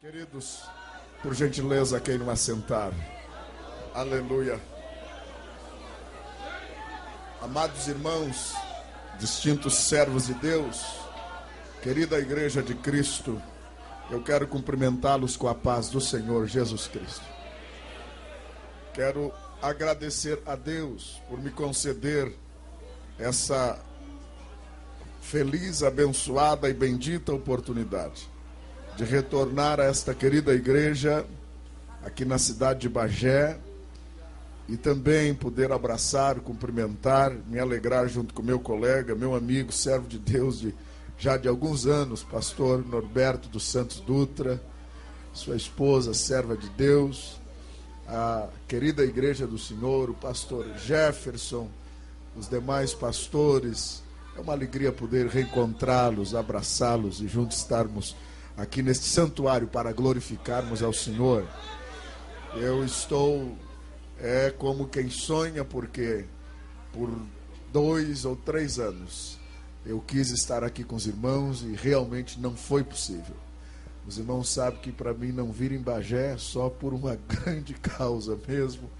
Queridos, por gentileza, queiram assentar. Aleluia. Amados irmãos, distintos servos de Deus, querida Igreja de Cristo, eu quero cumprimentá-los com a paz do Senhor Jesus Cristo. Quero agradecer a Deus por me conceder essa feliz, abençoada e bendita oportunidade de retornar a esta querida igreja aqui na cidade de Bagé e também poder abraçar, cumprimentar, me alegrar junto com meu colega, meu amigo, servo de Deus já de alguns anos, pastor Norberto dos Santos Dutra, sua esposa, serva de Deus, a querida igreja do Senhor, o pastor Jefferson, os demais pastores. É uma alegria poder reencontrá-los, abraçá-los e juntos estarmos aqui neste santuário para glorificarmos ao Senhor. Eu estou como quem sonha, porque por 2 ou 3 anos eu quis estar aqui com os irmãos e realmente não foi possível. Os irmãos sabem que para mim não vir em Bagé é só por uma grande causa mesmo.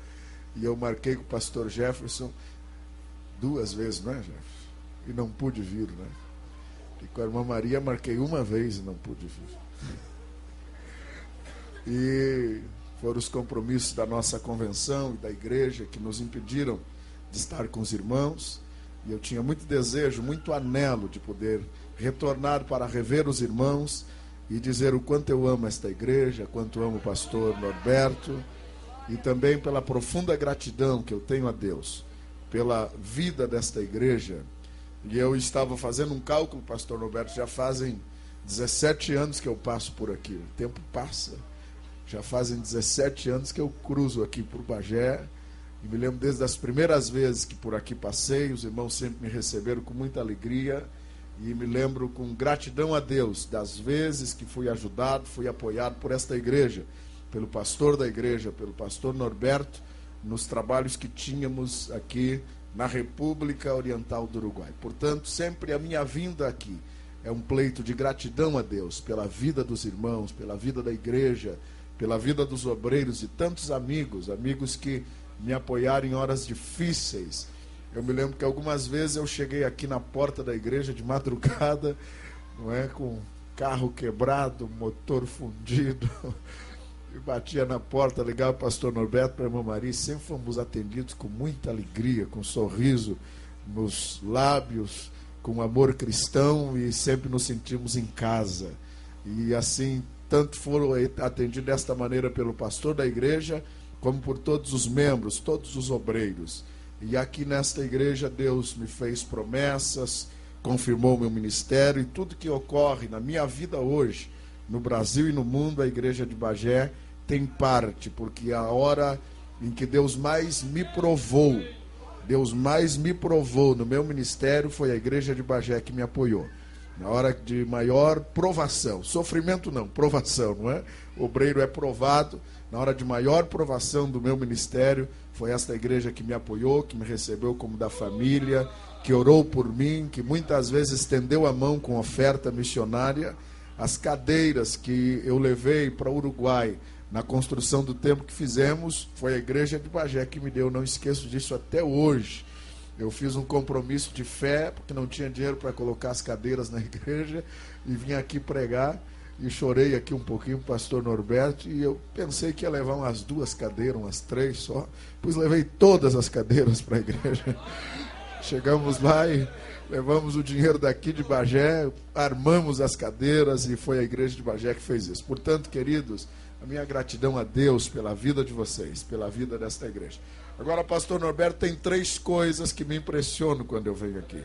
E eu marquei com o pastor Jefferson 2 vezes, não é, Jefferson? E não pude vir, né? E com a irmã Maria marquei 1 vez e não pude vir. E foram os compromissos da nossa convenção e da igreja que nos impediram de estar com os irmãos. E eu tinha muito desejo, muito anelo de poder retornar para rever os irmãos e dizer o quanto eu amo esta igreja, quanto amo o pastor Norberto, e também pela profunda gratidão que eu tenho a Deus pela vida desta igreja. E eu estava fazendo um cálculo, pastor Norberto, já fazem 17 anos que eu passo por aqui. O tempo passa. Já fazem 17 anos que eu cruzo aqui por Bagé. E me lembro desde as primeiras vezes que por aqui passei, os irmãos sempre me receberam com muita alegria. E me lembro com gratidão a Deus das vezes que fui ajudado, fui apoiado por esta igreja, pelo pastor da igreja, pelo pastor Norberto, nos trabalhos que tínhamos aqui na República Oriental do Uruguai. Portanto, sempre a minha vinda aqui é um pleito de gratidão a Deus pela vida dos irmãos, pela vida da igreja, pela vida dos obreiros e tantos amigos que me apoiaram em horas difíceis. Eu me lembro que algumas vezes eu cheguei aqui na porta da igreja de madrugada, não é, com carro quebrado, motor fundido, e batia na porta, ligava o pastor Norberto para a irmã Maria, e sempre fomos atendidos com muita alegria, com um sorriso nos lábios, com amor cristão, e sempre nos sentimos em casa. E assim, tanto foram atendidos desta maneira pelo pastor da igreja, como por todos os membros, todos os obreiros. E aqui nesta igreja Deus me fez promessas, confirmou meu ministério, e tudo que ocorre na minha vida hoje, no Brasil e no mundo, a igreja de Bagé tem parte, porque a hora em que Deus mais me provou no meu ministério foi a igreja de Bagé que me apoiou. Na hora de maior provação, sofrimento não, provação, não é? O obreiro é provado. Na hora de maior provação do meu ministério, foi esta igreja que me apoiou, que me recebeu como da família, que orou por mim, que muitas vezes estendeu a mão com oferta missionária. As cadeiras que eu levei para o Uruguai na construção do templo que fizemos, foi a igreja de Bagé que me deu, não esqueço disso até hoje. Eu fiz um compromisso de fé, porque não tinha dinheiro para colocar as cadeiras na igreja, e vim aqui pregar, e chorei aqui um pouquinho, pastor Norberto, e eu pensei que ia levar umas 2 cadeiras, umas 3 só, pois levei todas as cadeiras para a igreja. Chegamos lá e levamos o dinheiro daqui de Bagé, armamos as cadeiras, e foi a igreja de Bagé que fez isso. Portanto, queridos, a minha gratidão a Deus pela vida de vocês, pela vida desta igreja. Agora, pastor Norberto, tem 3 coisas que me impressionam quando eu venho aqui.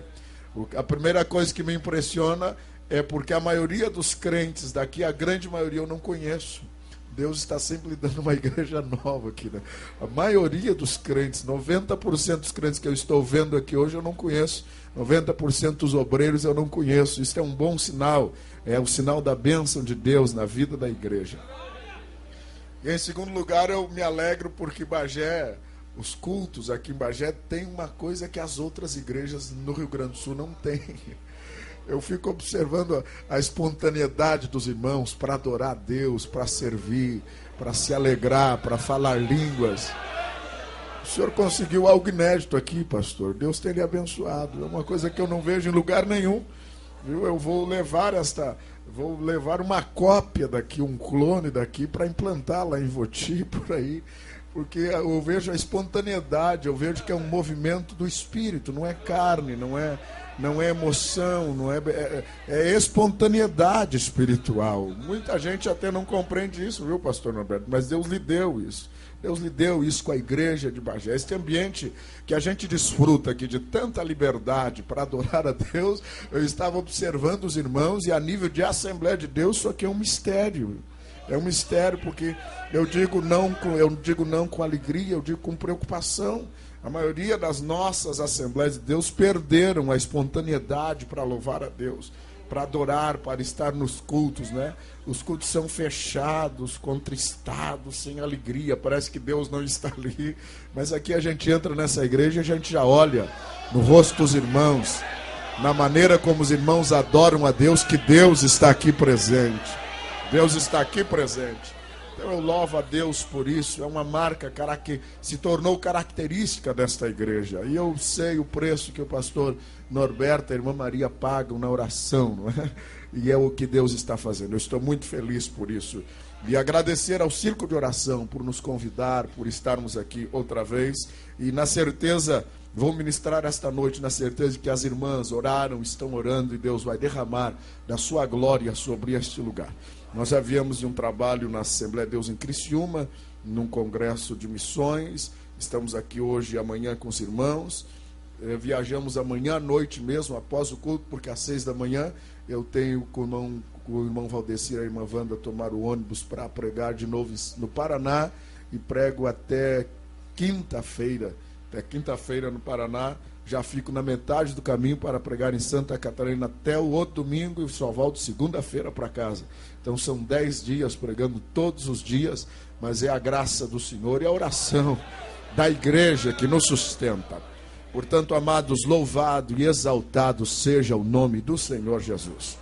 A primeira coisa que me impressiona é porque a maioria dos crentes daqui, a grande maioria eu não conheço. Deus está sempre lhe dando uma igreja nova aqui, né? A maioria dos crentes, 90% dos crentes que eu estou vendo aqui hoje eu não conheço. 90% dos obreiros eu não conheço. Isso é um bom sinal. É o sinal da bênção de Deus na vida da igreja. E em segundo lugar, eu me alegro porque Bagé, os cultos aqui em Bagé, tem uma coisa que as outras igrejas no Rio Grande do Sul não têm. Eu fico observando a espontaneidade dos irmãos para adorar a Deus, para servir, para se alegrar, para falar línguas. O senhor conseguiu algo inédito aqui, pastor. Deus tem lhe abençoado. É uma coisa que eu não vejo em lugar nenhum. Viu? Eu vou levar uma cópia daqui, um clone daqui, para implantar lá em Voti, por aí. Porque eu vejo a espontaneidade, eu vejo que é um movimento do espírito, não é carne, não é emoção, é espontaneidade espiritual. Muita gente até não compreende isso, viu, pastor Norberto? Mas Deus lhe deu isso. Deus lhe deu isso com a igreja de Bagé. Este ambiente que a gente desfruta aqui de tanta liberdade para adorar a Deus, eu estava observando os irmãos e a nível de Assembleia de Deus, isso aqui é um mistério. É um mistério porque eu digo não com alegria, eu digo com preocupação. A maioria das nossas Assembleias de Deus perderam a espontaneidade para louvar a Deus, para adorar, para estar nos cultos, né? Os cultos são fechados, contristados, sem alegria, parece que Deus não está ali. Mas aqui a gente entra nessa igreja e a gente já olha no rosto dos irmãos, na maneira como os irmãos adoram a Deus, que Deus está aqui presente. Deus está aqui presente. Então eu louvo a Deus por isso. É uma marca que se tornou característica desta igreja. E eu sei o preço que o pastor Norberto e a irmã Maria pagam na oração, não é? E é o que Deus está fazendo. Eu estou muito feliz por isso. E agradecer ao Círculo de Oração por nos convidar, por estarmos aqui outra vez. E na certeza, vou ministrar esta noite na certeza de que as irmãs oraram, estão orando e Deus vai derramar da sua glória sobre este lugar. Nós já viemos de um trabalho na Assembleia de Deus em Criciúma, num congresso de missões. Estamos aqui hoje e amanhã com os irmãos. Viajamos amanhã à noite mesmo, após o culto, porque às 6 da manhã eu tenho com o irmão Valdecir e a irmã Wanda tomar o ônibus para pregar de novo no Paraná. E prego até quinta-feira. Até quinta-feira no Paraná. Já fico na metade do caminho para pregar em Santa Catarina até o outro domingo e só volto segunda-feira para casa. Então são 10 dias pregando todos os dias, mas é a graça do Senhor e a oração da igreja que nos sustenta. Portanto, amados, louvado e exaltado seja o nome do Senhor Jesus.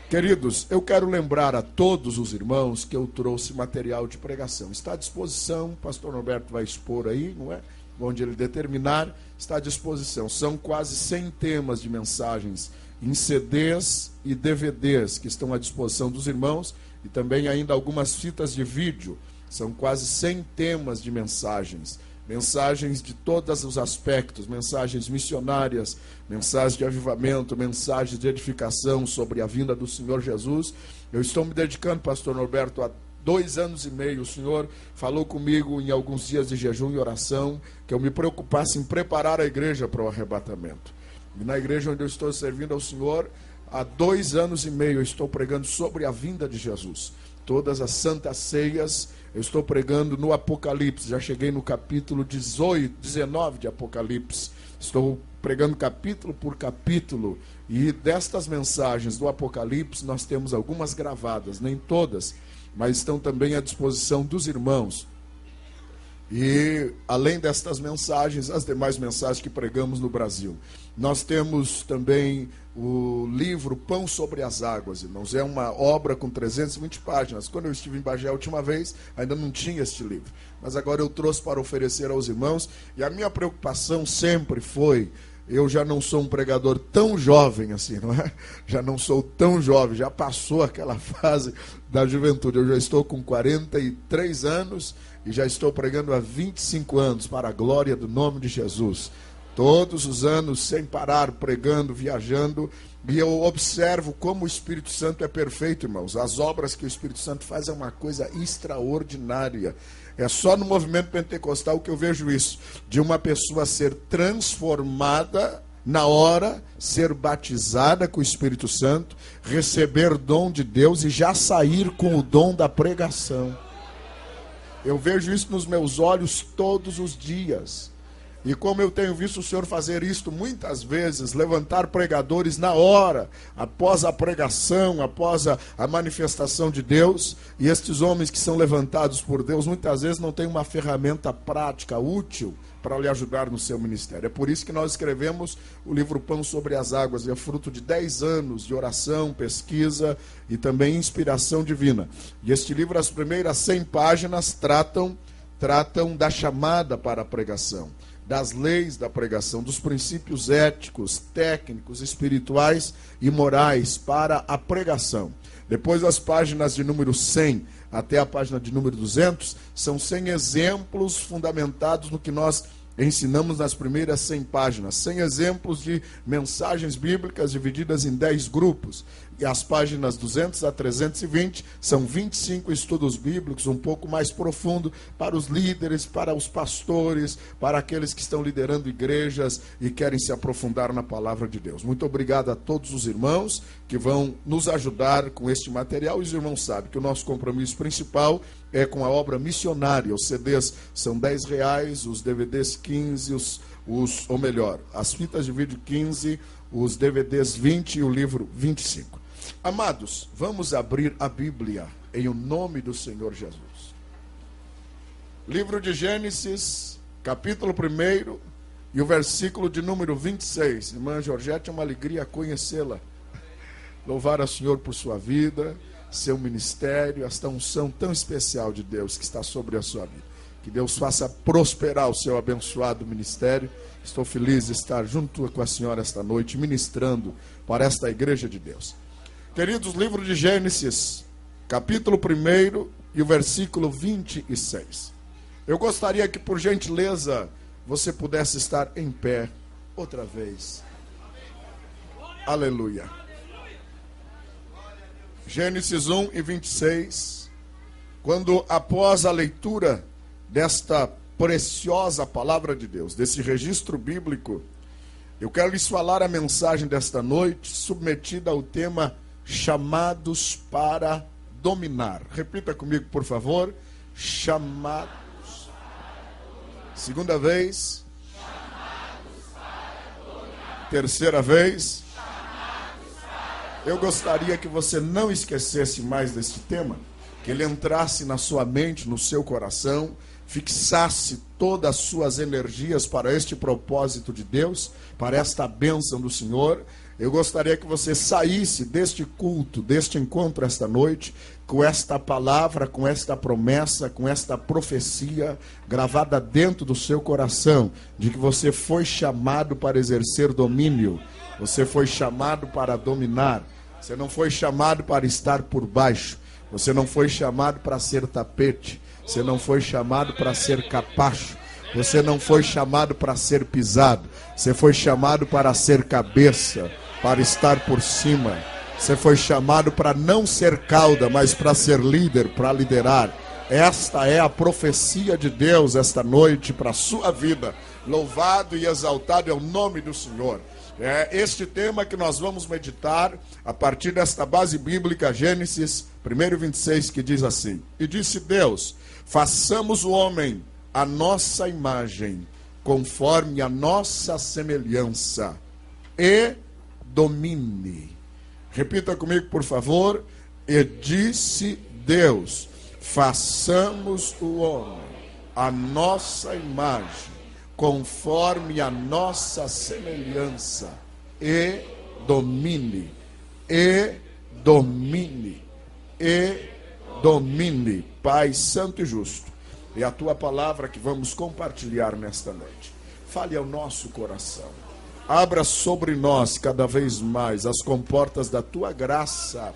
Queridos, eu quero lembrar a todos os irmãos que eu trouxe material de pregação. Está à disposição, o pastor Norberto vai expor aí, não é? Onde ele determinar, está à disposição. São quase 100 temas de mensagens em CDs e DVDs que estão à disposição dos irmãos e também ainda algumas fitas de vídeo. São quase 100 temas de mensagens. Mensagens de todos os aspectos, mensagens missionárias, mensagens de avivamento, mensagens de edificação sobre a vinda do Senhor Jesus. Eu estou me dedicando, pastor Norberto, há 2 anos e meio, o Senhor falou comigo em alguns dias de jejum e oração, que eu me preocupasse em preparar a igreja para o arrebatamento. E na igreja onde eu estou servindo ao Senhor, há 2 anos e meio eu estou pregando sobre a vinda de Jesus. Todas as santas ceias, eu estou pregando no Apocalipse, já cheguei no capítulo 19 de Apocalipse. Estou pregando capítulo por capítulo, e destas mensagens do Apocalipse nós temos algumas gravadas, nem todas, mas estão também à disposição dos irmãos. E além destas mensagens, as demais mensagens que pregamos no Brasil. Nós temos também o livro Pão sobre as Águas, irmãos. É uma obra com 320 páginas. Quando eu estive em Bagé a última vez, ainda não tinha este livro. Mas agora eu trouxe para oferecer aos irmãos. E a minha preocupação sempre foi... Eu já não sou um pregador tão jovem assim, não é? Já não sou tão jovem, já passou aquela fase da juventude. Eu já estou com 43 anos e já estou pregando há 25 anos para a glória do nome de Jesus. Todos os anos, sem parar, pregando, viajando. E eu observo como o Espírito Santo é perfeito, irmãos. As obras que o Espírito Santo faz é uma coisa extraordinária. É só no movimento pentecostal que eu vejo isso. De uma pessoa ser transformada na hora, ser batizada com o Espírito Santo, receber dom de Deus e já sair com o dom da pregação. Eu vejo isso nos meus olhos todos os dias. E como eu tenho visto o Senhor fazer isto muitas vezes, levantar pregadores na hora, após a pregação, após a manifestação de Deus, e estes homens que são levantados por Deus, muitas vezes não têm uma ferramenta prática, útil, para lhe ajudar no seu ministério. É por isso que nós escrevemos o livro Pão sobre as Águas, e é fruto de 10 anos de oração, pesquisa e também inspiração divina. E este livro, as primeiras 100 páginas, tratam da chamada para a pregação, das leis da pregação, dos princípios éticos, técnicos, espirituais e morais para a pregação. Depois, as páginas de número 100 até a página de número 200, são 100 exemplos fundamentados no que nós ensinamos nas primeiras 100 páginas. 100 exemplos de mensagens bíblicas divididas em 10 grupos. E as páginas 200 a 320 são 25 estudos bíblicos, um pouco mais profundo, para os líderes, para os pastores, para aqueles que estão liderando igrejas e querem se aprofundar na palavra de Deus. Muito obrigado a todos os irmãos que vão nos ajudar com este material. E os irmãos sabem que o nosso compromisso principal é com a obra missionária. Os CDs são R$10, os DVDs 15, ou melhor, as fitas de vídeo 15, os DVDs 20 e o livro 25. Amados, vamos abrir a Bíblia em o nome do Senhor Jesus. Livro de Gênesis, capítulo 1 e o versículo de número 26. Irmã Georgette, é uma alegria conhecê-la. Louvar ao Senhor por sua vida, seu ministério, esta unção tão especial de Deus que está sobre a sua vida. Que Deus faça prosperar o seu abençoado ministério. Estou feliz de estar junto com a senhora esta noite, ministrando para esta igreja de Deus. Queridos, livro de Gênesis, capítulo 1 e o versículo 26. Eu gostaria que, por gentileza, você pudesse estar em pé outra vez. Aleluia. Gênesis 1 e 26. Quando, após a leitura desta preciosa palavra de Deus, desse registro bíblico, eu quero lhes falar a mensagem desta noite, submetida ao tema chamados para dominar. Repita comigo, por favor. Chamados. Segunda vez. Terceira vez. Eu gostaria que você não esquecesse mais deste tema, que ele entrasse na sua mente, no seu coração, fixasse todas as suas energias para este propósito de Deus, para esta bênção do Senhor. Eu gostaria que você saísse deste culto, deste encontro esta noite, com esta palavra, com esta promessa, com esta profecia gravada dentro do seu coração, de que você foi chamado para exercer domínio, você foi chamado para dominar, você não foi chamado para estar por baixo, você não foi chamado para ser tapete, você não foi chamado para ser capacho, você não foi chamado para ser pisado, você foi chamado para ser cabeça, para estar por cima. Você foi chamado para não ser cauda, mas para ser líder, para liderar. Esta é a profecia de Deus esta noite para a sua vida. Louvado e exaltado é o nome do Senhor. É este tema que nós vamos meditar a partir desta base bíblica, Gênesis 1:26, que diz assim: E disse Deus, façamos o homem a nossa imagem, conforme a nossa semelhança, e domine. Repita comigo, por favor. E disse Deus, façamos o homem a nossa imagem, conforme a nossa semelhança, e domine, e domine, e domine. Pai santo e justo, é a tua palavra que vamos compartilhar nesta noite. Fale ao nosso coração. Abra sobre nós cada vez mais as comportas da tua graça,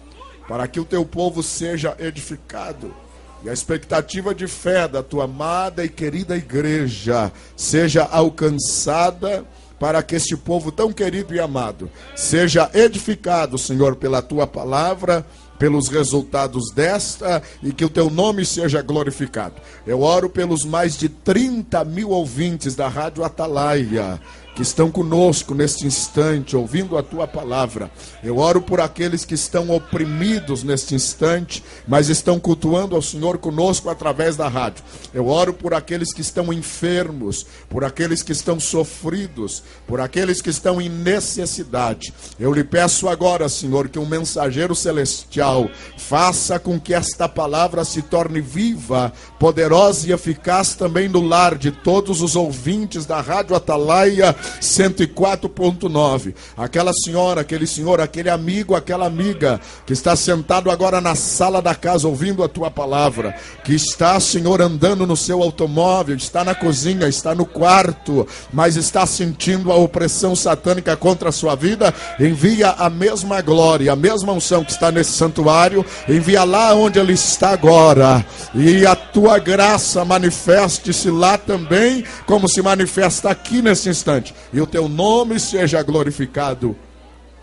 para que o teu povo seja edificado e a expectativa de fé da tua amada e querida igreja seja alcançada, para que este povo tão querido e amado seja edificado, Senhor, pela tua palavra, pelos resultados desta, e que o teu nome seja glorificado. Eu oro pelos mais de 30 mil ouvintes da Rádio Atalaia, que estão conosco neste instante, ouvindo a tua palavra. Eu oro por aqueles que estão oprimidos neste instante, mas estão cultuando ao Senhor conosco através da rádio. Eu oro por aqueles que estão enfermos, por aqueles que estão sofridos, por aqueles que estão em necessidade. Eu lhe peço agora, Senhor, que um mensageiro celestial faça com que esta palavra se torne viva, poderosa e eficaz também no lar de todos os ouvintes da Rádio Atalaia 104.9. Aquela senhora, aquele senhor, aquele amigo, aquela amiga que está sentado agora na sala da casa ouvindo a tua palavra, que está, Senhor, andando no seu automóvel, está na cozinha, está no quarto, mas está sentindo a opressão satânica contra a sua vida, envia a mesma glória, a mesma unção que está nesse santuário, envia lá onde ele está agora, e a tua graça manifeste-se lá também, como se manifesta aqui nesse instante, e o teu nome seja glorificado.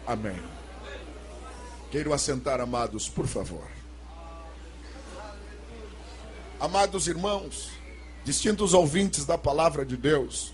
Amém. Quero assentar, amados, por favor. Amados irmãos, distintos ouvintes da palavra de Deus,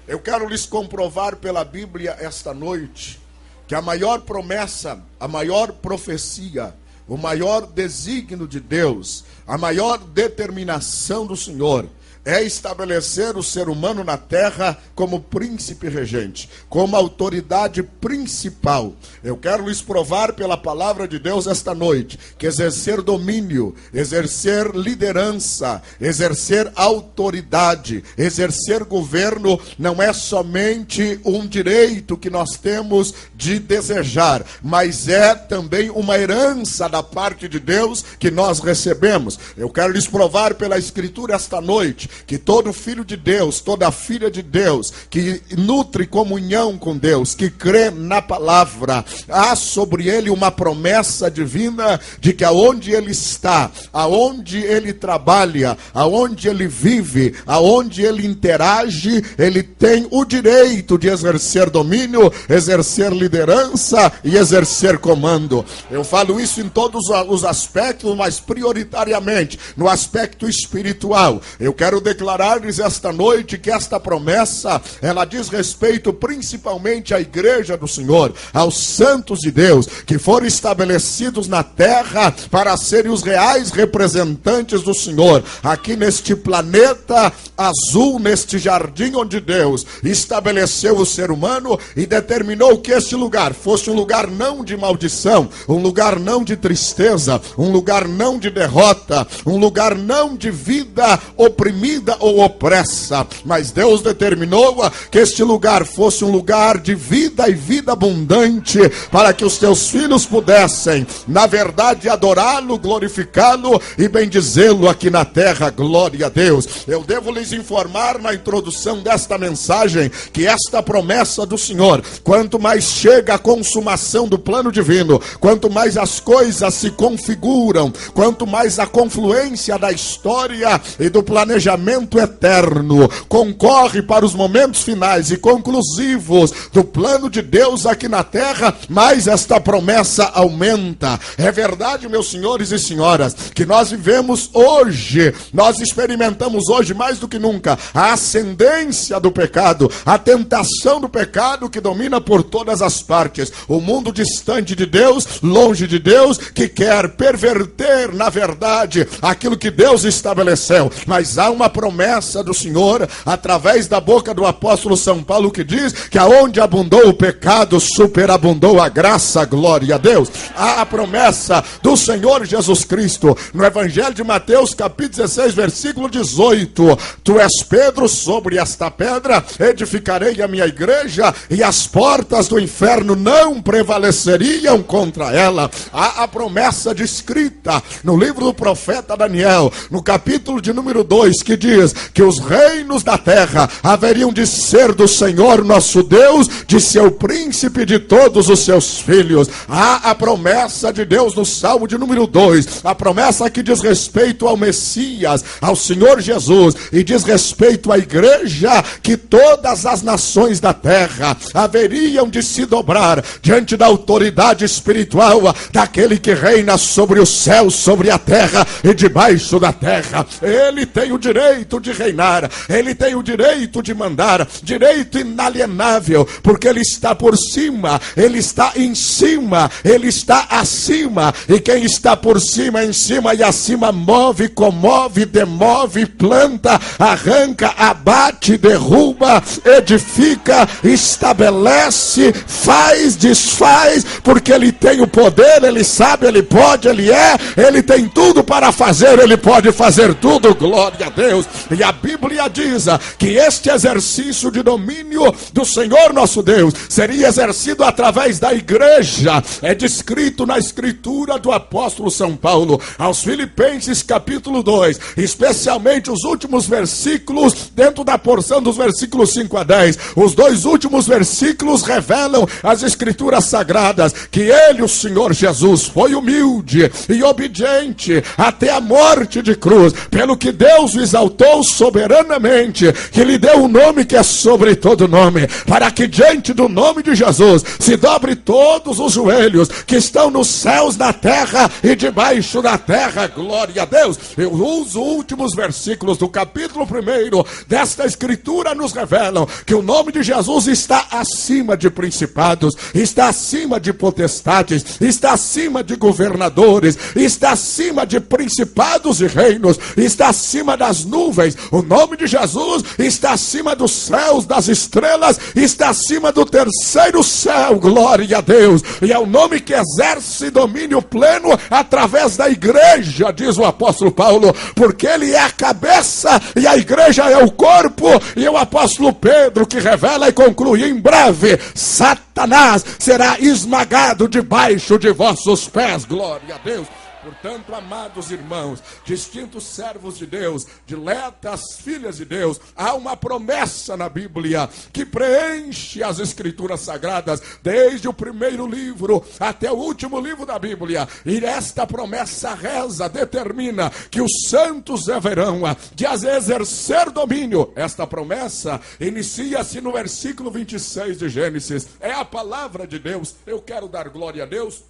eu quero lhes comprovar pela Bíblia esta noite que a maior promessa, a maior profecia, o maior desígnio de Deus, a maior determinação do Senhor é estabelecer o ser humano na terra como príncipe regente, como autoridade principal. Eu quero lhes provar pela palavra de Deus esta noite que exercer domínio, exercer liderança, exercer autoridade, exercer governo não é somente um direito que nós temos de desejar, mas é também uma herança da parte de Deus que nós recebemos. Eu quero lhes provar pela Escritura esta noite que todo filho de Deus, toda filha de Deus, que nutre comunhão com Deus, que crê na palavra, há sobre ele uma promessa divina de que aonde ele está, aonde ele trabalha, aonde ele vive, aonde ele interage, ele tem o direito de exercer domínio, exercer liderança e exercer comando. Eu falo isso em todos os aspectos, mas prioritariamente no aspecto espiritual. Eu quero declarar-lhes esta noite que esta promessa, ela diz respeito principalmente à igreja do Senhor, aos santos de Deus, que foram estabelecidos na terra para serem os reais representantes do Senhor, aqui neste planeta azul, neste jardim onde Deus estabeleceu o ser humano e determinou que este lugar fosse um lugar não de maldição, um lugar não de tristeza, um lugar não de derrota, um lugar não de vida oprimida ou opressa, mas Deus determinou que este lugar fosse um lugar de vida e vida abundante, para que os teus filhos pudessem, na verdade, adorá-lo, glorificá-lo e bendizê-lo aqui na terra. Glória a Deus. Eu devo lhes informar na introdução desta mensagem que esta promessa do Senhor, quanto mais chega a consumação do plano divino, quanto mais as coisas se configuram, quanto mais a confluência da história e do planejamento eterno concorre para os momentos finais e conclusivos do plano de Deus aqui na terra, mais esta promessa aumenta. É verdade, meus senhores e senhoras, que nós vivemos hoje, nós experimentamos hoje mais do que nunca a ascendência do pecado, a tentação do pecado que domina por todas as partes, o mundo distante de Deus, longe de Deus, que quer perverter, na verdade, aquilo que Deus estabeleceu. Mas há uma promessa do Senhor, através da boca do apóstolo São Paulo, que diz que aonde abundou o pecado, superabundou a graça. Glória a Deus. Há a promessa do Senhor Jesus Cristo, no Evangelho de Mateus, capítulo 16, versículo 18: Tu és Pedro, sobre esta pedra edificarei a minha igreja, e as portas do inferno não prevaleceriam contra ela. Há a promessa descrita no livro do profeta Daniel, no capítulo de número 2, que diz que os reinos da terra haveriam de ser do Senhor nosso Deus, de seu príncipe, de todos os seus filhos. Há a promessa de Deus no Salmo de número 2, a promessa que diz respeito ao Messias, ao Senhor Jesus, e diz respeito à igreja, que todas as nações da terra haveriam de se dobrar diante da autoridade espiritual daquele que reina sobre o céu, sobre a terra e debaixo da terra. Ele tem o direito direito de reinar, ele tem o direito de mandar, direito inalienável, porque ele está por cima, ele está em cima, ele está acima, e quem está por cima, em cima e acima move, comove, demove, planta, arranca, abate, derruba, edifica, estabelece, faz, desfaz, porque ele tem o poder, ele sabe, ele pode, ele tem tudo para fazer, ele pode fazer tudo, glória a Deus. E a Bíblia diz que este exercício de domínio do Senhor nosso Deus seria exercido através da igreja. É descrito na escritura do apóstolo São Paulo aos Filipenses capítulo 2, especialmente os últimos versículos, dentro da porção dos versículos 5 a 10, os dois últimos versículos revelam as escrituras sagradas, que ele, o Senhor Jesus, foi humilde e obediente até a morte de cruz, pelo que Deus o exaltou soberanamente, que lhe deu um nome que é sobre todo nome, para que diante do nome de Jesus se dobre todos os joelhos que estão nos céus, na terra e debaixo da terra, glória a Deus. E os últimos versículos do capítulo 1 desta escritura nos revelam que o nome de Jesus está acima de principados, está acima de potestades, está acima de governadores, está acima de principados e reinos, está acima das nuvens. O nome de Jesus está acima dos céus, das estrelas, está acima do terceiro céu, glória a Deus. E é o nome que exerce domínio pleno através da igreja, diz o apóstolo Paulo, porque ele é a cabeça e a igreja é o corpo. E o apóstolo Pedro que revela e conclui: em breve Satanás será esmagado debaixo de vossos pés, glória a Deus. Portanto, amados irmãos, distintos servos de Deus, diletas filhas de Deus, há uma promessa na Bíblia que preenche as escrituras sagradas, desde o primeiro livro até o último livro da Bíblia. E esta promessa reza, determina que os santos haverão de exercer domínio. Esta promessa inicia-se no versículo 26 de Gênesis. É a palavra de Deus. Eu quero dar glória a Deus,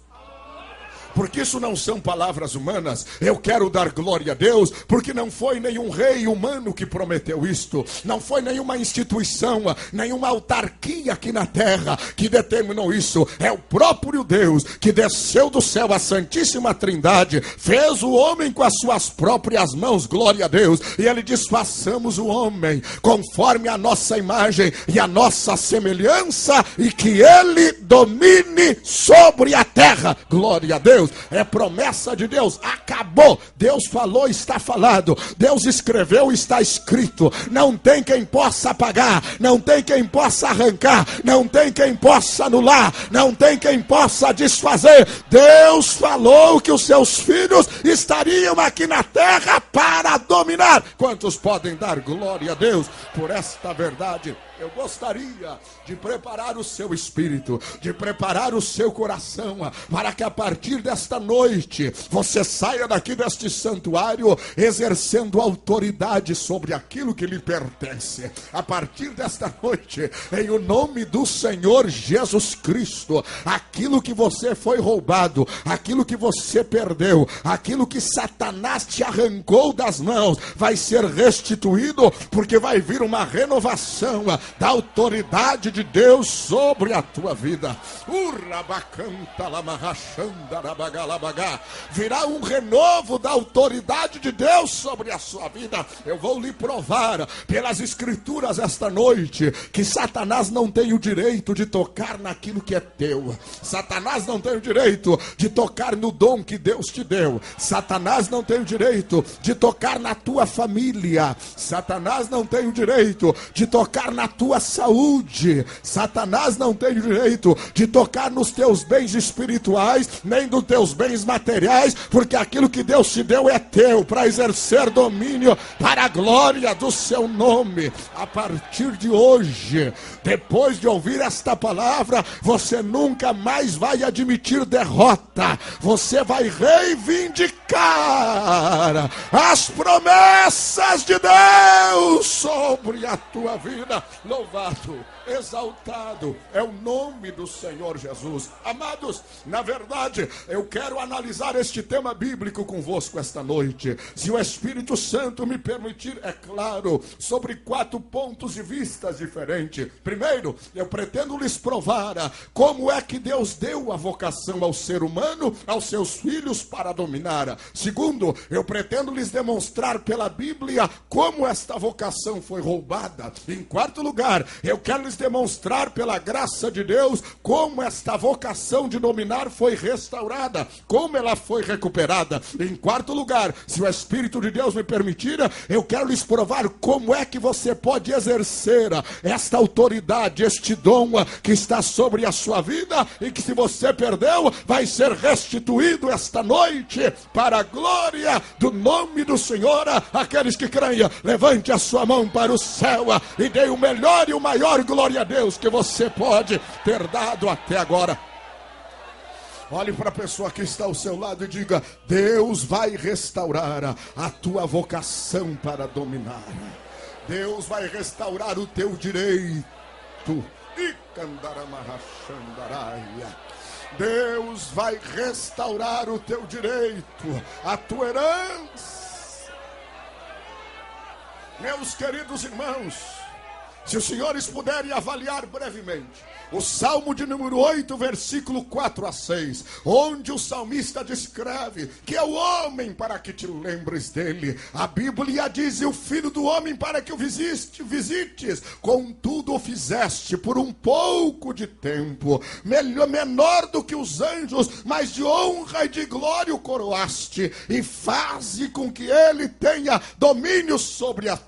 porque isso não são palavras humanas. Eu quero dar glória a Deus, porque não foi nenhum rei humano que prometeu isto, não foi nenhuma instituição, nenhuma autarquia aqui na terra que determinou isso. É o próprio Deus que desceu do céu, a Santíssima Trindade, fez o homem com as suas próprias mãos, glória a Deus. E ele diz: façamos o homem conforme a nossa imagem e a nossa semelhança, e que ele domine sobre a terra, glória a Deus. É promessa de Deus, acabou. Deus falou, está falado. Deus escreveu, está escrito. Não tem quem possa apagar, não tem quem possa arrancar, não tem quem possa anular, não tem quem possa desfazer. Deus falou que os seus filhos estariam aqui na terra para dominar. Quantos podem dar glória a Deus por esta verdade? Eu gostaria de preparar o seu espírito, de preparar o seu coração, para que a partir desta noite você saia daqui deste santuário exercendo autoridade sobre aquilo que lhe pertence. A partir desta noite, em o nome do Senhor Jesus Cristo, aquilo que você foi roubado, aquilo que você perdeu, aquilo que Satanás te arrancou das mãos, vai ser restituído, porque vai vir uma renovação da autoridade de Deus sobre a tua vida. Virá um renovo da autoridade de Deus sobre a sua vida. Eu vou lhe provar pelas escrituras esta noite que Satanás não tem o direito de tocar naquilo que é teu. Satanás não tem o direito de tocar no dom que Deus te deu. Satanás não tem o direito de tocar na tua família. Satanás não tem o direito de tocar na tua saúde. Satanás não tem o direito de tocar nos teus bens espirituais, nem dos teus bens materiais, porque aquilo que Deus te deu é teu, para exercer domínio para a glória do seu nome. A partir de hoje, depois de ouvir esta palavra, você nunca mais vai admitir derrota. Você vai reivindicar declara as promessas de Deus sobre a tua vida. Louvado, exaltado é o nome do Senhor Jesus. Amados, na verdade, eu quero analisar este tema bíblico convosco esta noite, se o Espírito Santo me permitir, é claro, sobre 4 pontos de vista diferentes. Primeiro, eu pretendo lhes provar como é que Deus deu a vocação ao ser humano, aos seus filhos, para dominar. Segundo, eu pretendo lhes demonstrar pela Bíblia como esta vocação foi roubada. Em quarto lugar, eu quero lhes demonstrar pela graça de Deus como esta vocação de dominar foi restaurada, como ela foi recuperada. Em quarto lugar, se o Espírito de Deus me permitir, eu quero lhes provar como é que você pode exercer esta autoridade, este dom que está sobre a sua vida e que, se você perdeu, vai ser restituído esta noite para a glória do nome do Senhor. Aqueles que creem, levante a sua mão para o céu e dê o melhor e o maior glória a Deus que você pode ter dado até agora. Olhe para a pessoa que está ao seu lado e diga: Deus vai restaurar a tua vocação para dominar. Deus vai restaurar o teu direito. Deus vai restaurar o teu direito, a tua herança. Meus queridos irmãos, se os senhores puderem avaliar brevemente o Salmo de número 8, versículo 4 a 6, onde o salmista descreve que é o homem para que te lembres dele. A Bíblia diz: e o filho do homem para que o visites, contudo o fizeste por um pouco de tempo, menor do que os anjos, mas de honra e de glória o coroaste, e faze com que ele tenha domínio sobre as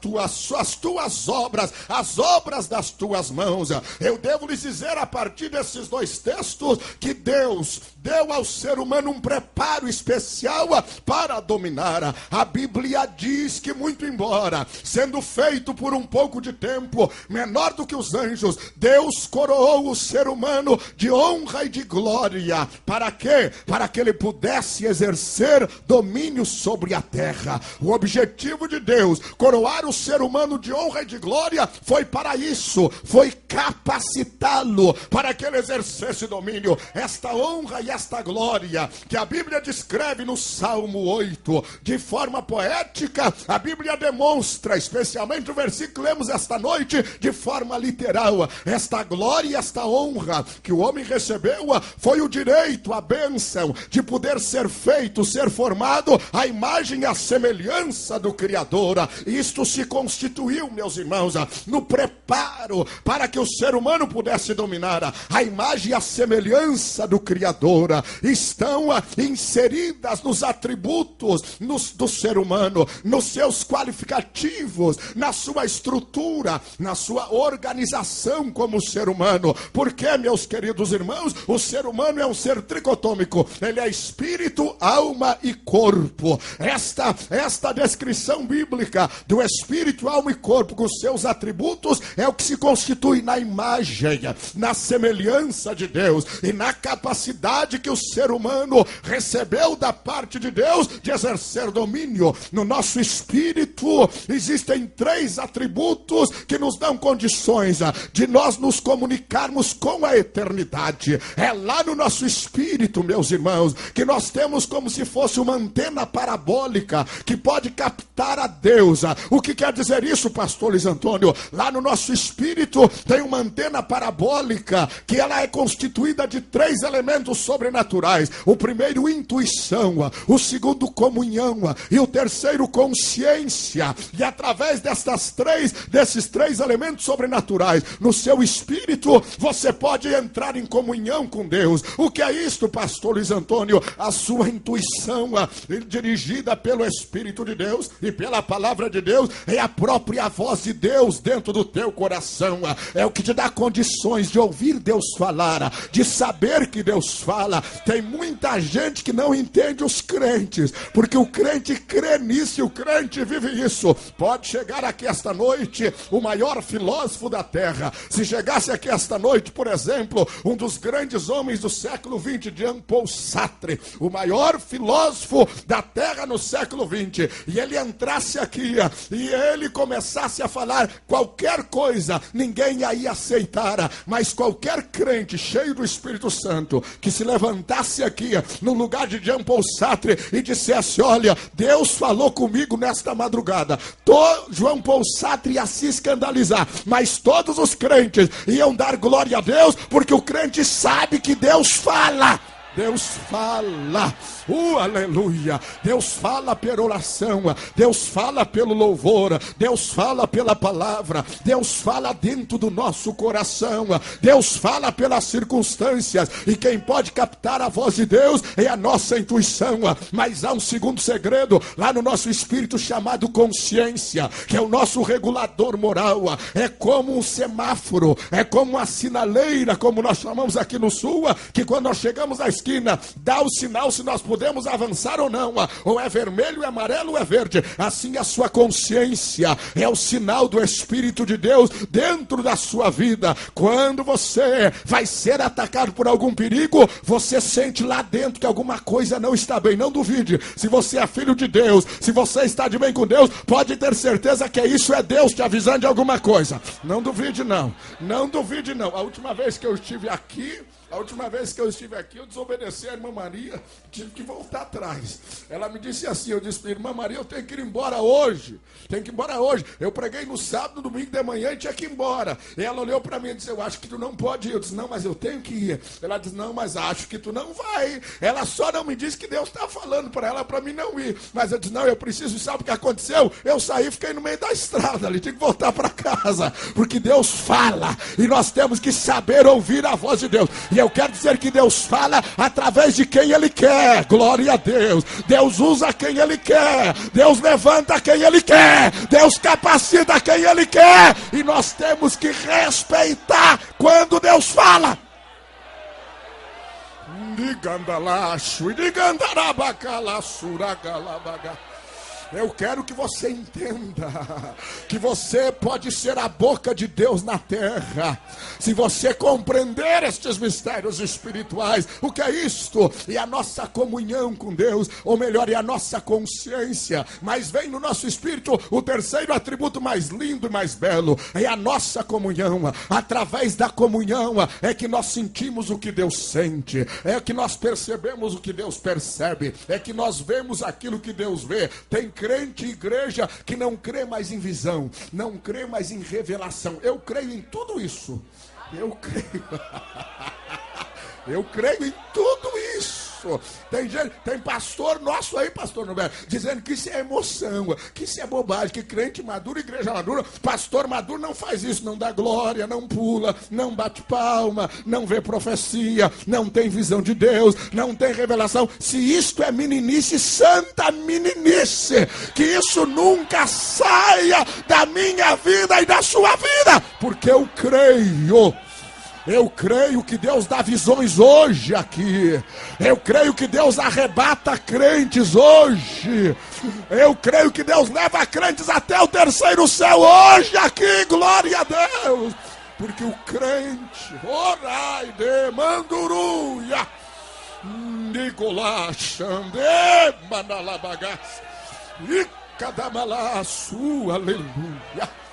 tuas obras, as obras das tuas mãos. Eu devo lhes dizer, a partir desses 2 textos, que Deus deu ao ser humano um preparo especial para dominar. A Bíblia diz que, muito embora sendo feito por um pouco de tempo, menor do que os anjos, Deus coroou o ser humano de honra e de glória. Para quê? Para que ele pudesse exercer domínio sobre a terra. O objetivo de Deus coroar o ser humano de honra e de glória foi para isso, foi capacitá-lo para que ele exercesse domínio. Esta honra e esta glória que a Bíblia descreve no Salmo 8 de forma poética, a Bíblia demonstra, especialmente o versículo que lemos esta noite, de forma literal. Esta glória e esta honra que o homem recebeu foi o direito, a bênção de poder ser feito, ser formado à imagem e à semelhança do Criador. Isto se constituiu, meus irmãos, no preparo para que o ser humano pudesse dominar. A imagem e a semelhança do Criador estão inseridas nos atributos do ser humano, nos seus qualificativos, na sua estrutura, na sua organização como ser humano. Porque, meus queridos irmãos, o ser humano é um ser tricotômico. Ele é espírito, alma e corpo. Esta descrição bíblica do espírito, alma e corpo com seus atributos é o que se constitui na imagem, na semelhança de Deus e na capacidade que o ser humano recebeu da parte de Deus de exercer domínio. No nosso espírito existem 3 atributos que nos dão condições de nós nos comunicarmos com a eternidade. É lá no nosso espírito, meus irmãos, que nós temos como se fosse uma antena parabólica que pode captar a Deus. O que quer dizer isso, pastor Luiz Antônio? Lá no nosso espírito tem uma antena parabólica que ela é constituída de 3 elementos sobrenaturais. O primeiro, intuição. O segundo, comunhão. E o terceiro, consciência. E através desses três elementos sobrenaturais, no seu espírito, você pode entrar em comunhão com Deus. O que é isto, pastor Luiz Antônio? A sua intuição, dirigida pelo Espírito de Deus e pela palavra de Deus, é a própria voz de Deus dentro do teu coração. É o que te dá condições de ouvir Deus falar, de saber que Deus fala. fala. Tem muita gente que não entende os crentes, porque o crente crê nisso e o crente vive isso. Pode chegar aqui esta noite o maior filósofo da terra. Se chegasse aqui esta noite, por exemplo, um dos grandes homens do século XX, Jean-Paul Sartre, o maior filósofo da terra no século XX, e ele entrasse aqui e ele começasse a falar qualquer coisa, ninguém aí aceitara, mas qualquer crente cheio do Espírito Santo que se levantasse aqui no lugar de Jean-Paul Sartre e dissesse: olha, Deus falou comigo nesta madrugada, João Paul Sartre ia se escandalizar, mas todos os crentes iam dar glória a Deus, porque o crente sabe que Deus fala. Deus fala, aleluia. Deus fala pela oração, Deus fala pelo louvor, Deus fala pela palavra, Deus fala dentro do nosso coração, Deus fala pelas circunstâncias, e quem pode captar a voz de Deus é a nossa intuição. Mas há um segundo segredo lá no nosso espírito chamado consciência, que é o nosso regulador moral. É como um semáforo, é como uma sinaleira, como nós chamamos aqui no sul, que quando nós chegamos à esquina, dá o sinal se nós podemos avançar ou não, ou é vermelho, é amarelo, ou é verde. Assim a sua consciência é o sinal do Espírito de Deus dentro da sua vida. Quando você vai ser atacado por algum perigo, você sente lá dentro que alguma coisa não está bem. Não duvide, se você é filho de Deus, se você está de bem com Deus, pode ter certeza que isso é Deus te avisando de alguma coisa. Não duvide não, não duvide não. A última vez que eu estive aqui, eu desobedeci a irmã Maria, tive que voltar atrás. Ela me disse assim, eu disse: irmã Maria, eu tenho que ir embora hoje. Eu preguei no sábado, no domingo de manhã e tinha que ir embora. E ela olhou para mim e disse: eu acho que tu não pode ir. Eu disse: não, mas eu tenho que ir. Ela disse: não, mas acho que tu não vai. Ela só não me disse que Deus está falando para ela, para mim não ir. Mas eu disse: não, eu preciso. Sabe o que aconteceu? Eu saí e fiquei no meio da estrada ali, tinha que voltar para casa, porque Deus fala e nós temos que saber ouvir a voz de Deus. E eu quero dizer que Deus fala através de quem Ele quer. Glória a Deus. Deus usa quem Ele quer. Deus levanta quem Ele quer. Deus capacita quem Ele quer. E nós temos que respeitar quando Deus fala. Eu quero que você entenda que você pode ser a boca de Deus na terra, se você compreender estes mistérios espirituais. O que é isto? É a nossa comunhão com Deus, ou melhor, é a nossa consciência. Mas vem no nosso espírito o terceiro atributo mais lindo e mais belo, é a nossa comunhão. Através da comunhão é que nós sentimos o que Deus sente, é que nós percebemos o que Deus percebe, é que nós vemos aquilo que Deus vê. Tem crente e igreja que não crê mais em visão, não crê mais em revelação. Eu creio em tudo isso. Eu creio em tudo isso. Tem pastor nosso aí, pastor Norberto, dizendo que isso é emoção, que isso é bobagem, que crente maduro, igreja madura, pastor maduro não faz isso, não dá glória, não pula, não bate palma, não vê profecia, não tem visão de Deus, não tem revelação. Se isto é meninice, santa meninice, que isso nunca saia da minha vida e da sua vida, porque eu creio que Deus dá visões hoje aqui. Eu creio que Deus arrebata crentes hoje. Eu creio que Deus leva crentes até o terceiro céu hoje aqui. Glória a Deus. Porque o crente, orai de manduruia, Nicolá, Xande, Manalabagaça, Icadamalaçu, aleluia.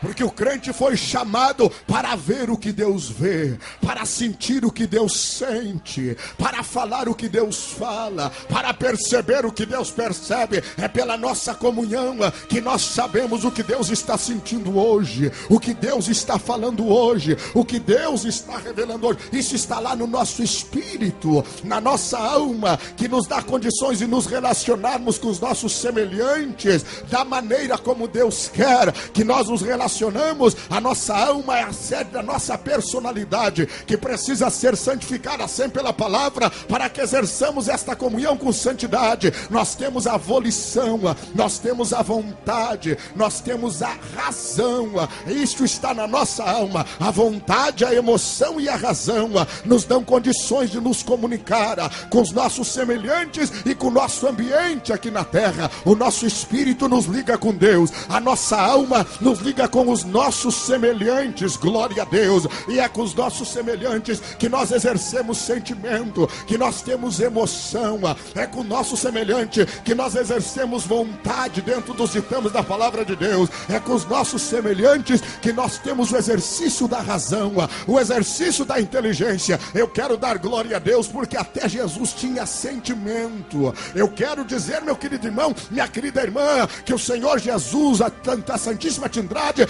Porque o crente foi chamado para ver o que Deus vê, para sentir o que Deus sente, para falar o que Deus fala, para perceber o que Deus percebe. É pela nossa comunhão que nós sabemos o que Deus está sentindo hoje, o que Deus está falando hoje, o que Deus está revelando hoje. Isso está lá no nosso espírito, na nossa alma, que nos dá condições de nos relacionarmos com os nossos semelhantes da maneira como Deus quer que nós nos relacionemos relacionamos, a nossa alma é a sede da nossa personalidade, que precisa ser santificada sempre pela palavra, para que exerçamos esta comunhão com santidade. Nós temos a volição, nós temos a vontade, nós temos a razão. Isto está na nossa alma. A vontade, a emoção e a razão nos dão condições de nos comunicar com os nossos semelhantes e com o nosso ambiente aqui na terra. O nosso espírito nos liga com Deus, a nossa alma nos liga com os nossos semelhantes, glória a Deus. E é com os nossos semelhantes que nós exercemos sentimento, que nós temos emoção. É com o nosso semelhante que nós exercemos vontade dentro dos ditames da palavra de Deus. É com os nossos semelhantes que nós temos o exercício da razão, o exercício da inteligência. Eu quero dar glória a Deus, porque até Jesus tinha sentimento. Eu quero dizer, meu querido irmão, minha querida irmã, que o Senhor Jesus, a Santíssima Trindade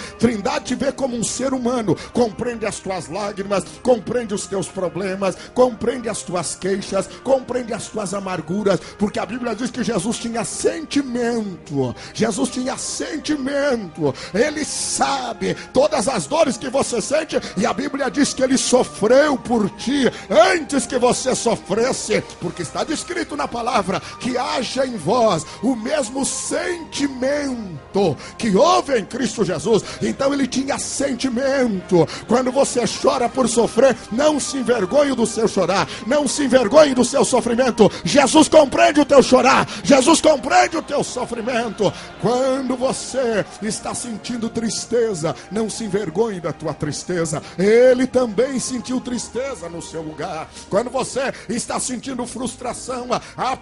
te vê como um ser humano, compreende as tuas lágrimas, compreende os teus problemas, compreende as tuas queixas, compreende as tuas amarguras, porque a Bíblia diz que Jesus tinha sentimento. Jesus tinha sentimento. Ele sabe todas as dores que você sente, e a Bíblia diz que ele sofreu por ti antes que você sofresse, porque está descrito na palavra que haja em vós o mesmo sentimento que houve em Cristo Jesus. Então ele tinha sentimento. Quando você chora por sofrer, não se envergonhe do seu chorar, não se envergonhe do seu sofrimento. Jesus compreende o teu chorar, Jesus compreende o teu sofrimento. Quando você está sentindo tristeza, não se envergonhe da tua tristeza. Ele também sentiu tristeza no seu lugar. Quando você está sentindo frustração,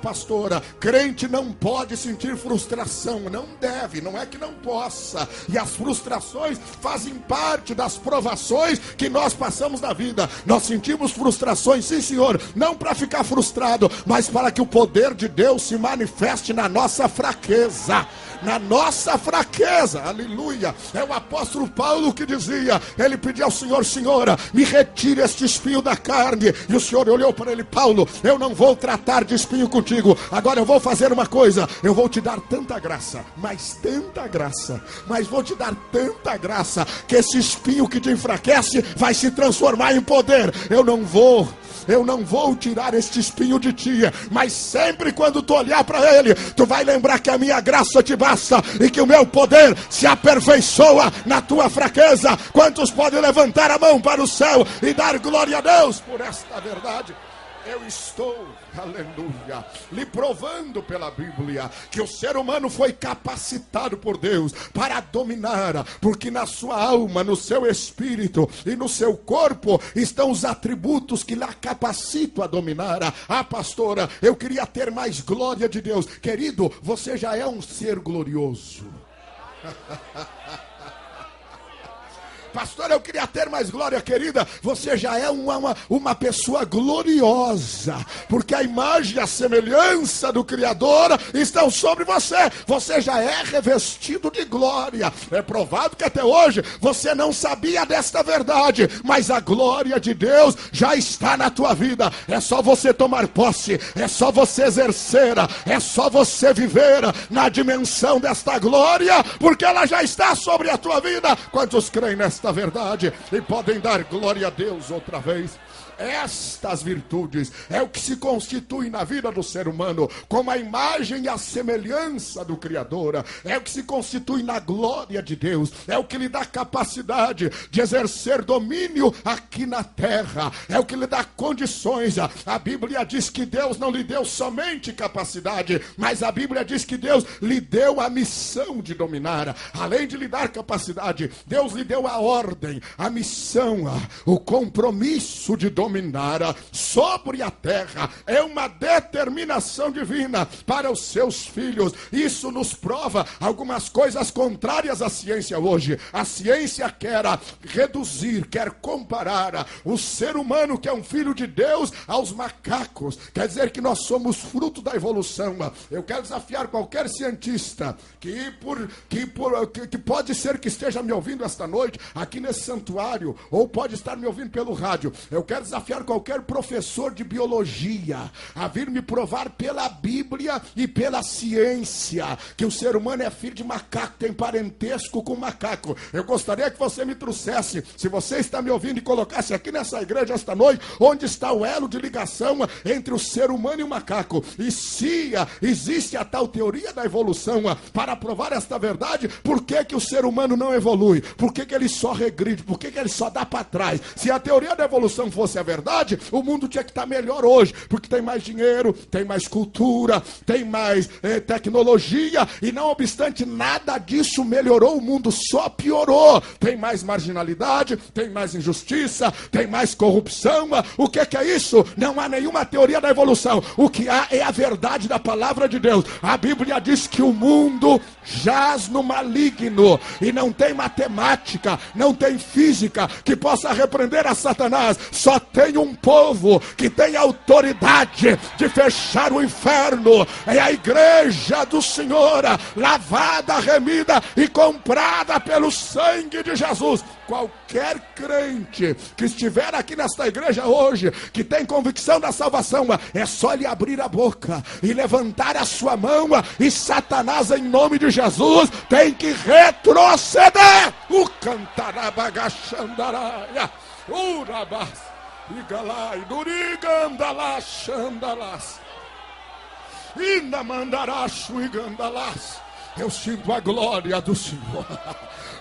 pastora, crente não pode sentir frustração, não deve, não é que não possa. E as frustrações fazem parte das provações que nós passamos na vida. Nós sentimos frustrações, sim senhor, não para ficar frustrado, mas para que o poder de Deus se manifeste na nossa fraqueza. Na nossa fraqueza, aleluia. É o apóstolo Paulo que dizia, ele pediu ao Senhor: Senhora, me retire este espinho da carne. E o Senhor olhou para ele: Paulo, eu não vou tratar de espinho contigo, agora eu vou fazer uma coisa, eu vou te dar tanta graça, mas vou te dar tanta graça, que esse espinho que te enfraquece vai se transformar em poder. Eu não vou tirar este espinho de ti, mas sempre quando tu olhar para ele, tu vai lembrar que a minha graça te basta e que o meu poder se aperfeiçoa na tua fraqueza. Quantos podem levantar a mão para o céu e dar glória a Deus por esta verdade? Eu estou, aleluia, lhe provando pela Bíblia que o ser humano foi capacitado por Deus para dominar, porque na sua alma, no seu espírito e no seu corpo estão os atributos que lhe capacitam a dominar. Pastora, eu queria ter mais glória de Deus. Querido, você já é um ser glorioso. Pastor, eu queria ter mais glória, querida. Você já é uma pessoa gloriosa, porque a imagem e a semelhança do Criador estão sobre você. Você já é revestido de glória. É provável que até hoje você não sabia desta verdade, mas a glória de Deus já está na tua vida. É só você tomar posse, é só você exercer, é só você viver na dimensão desta glória, porque ela já está sobre a tua vida. Quantos creem nesta verdade e podem dar glória a Deus outra vez? Estas virtudes é o que se constitui na vida do ser humano, como a imagem e a semelhança do Criador. É o que se constitui na glória de Deus. É o que lhe dá capacidade de exercer domínio aqui na terra. É o que lhe dá condições. A Bíblia diz que Deus não lhe deu somente capacidade, mas a Bíblia diz que Deus lhe deu a missão de dominar. Além de lhe dar capacidade, Deus lhe deu a ordem, a missão, o compromisso de dominar sobre a terra. É uma determinação divina para os seus filhos. Isso nos prova algumas coisas contrárias à ciência hoje. A ciência quer reduzir, quer comparar o ser humano, que é um filho de Deus, aos macacos. Quer dizer que nós somos fruto da evolução. Eu quero desafiar qualquer cientista que pode ser que esteja me ouvindo esta noite aqui nesse santuário, ou pode estar me ouvindo pelo rádio. Eu quero desafiar desafiar qualquer professor de biologia a vir me provar pela Bíblia e pela ciência que o ser humano é filho de macaco, tem parentesco com macaco. Eu gostaria que você me trouxesse, se você está me ouvindo, e colocasse aqui nessa igreja esta noite, onde está o elo de ligação entre o ser humano e o macaco. E se existe a tal teoria da evolução para provar esta verdade, por que que o ser humano não evolui? Por que que ele só regride? Por que que ele só dá para trás? Se a teoria da evolução fosse a verdade, o mundo tinha que estar melhor hoje, porque tem mais dinheiro, tem mais cultura, tem mais tecnologia, e não obstante nada disso melhorou, o mundo só piorou. Tem mais marginalidade, tem mais injustiça, tem mais corrupção. O que é isso? Não há nenhuma teoria da evolução. O que há é a verdade da palavra de Deus. A Bíblia diz que o mundo jaz no maligno, e não tem matemática, não tem física que possa repreender a Satanás. Só tem um povo que tem autoridade de fechar o inferno. É a igreja do Senhor, lavada, remida e comprada pelo sangue de Jesus. Qualquer crente que estiver aqui nesta igreja hoje, que tem convicção da salvação, é só lhe abrir a boca e levantar a sua mão, e Satanás, em nome de Jesus, tem que retroceder. O cantarabagachandaraia, urabas, igalai, durigandalas, inamandaracho igandalas. Eu sinto a glória do Senhor.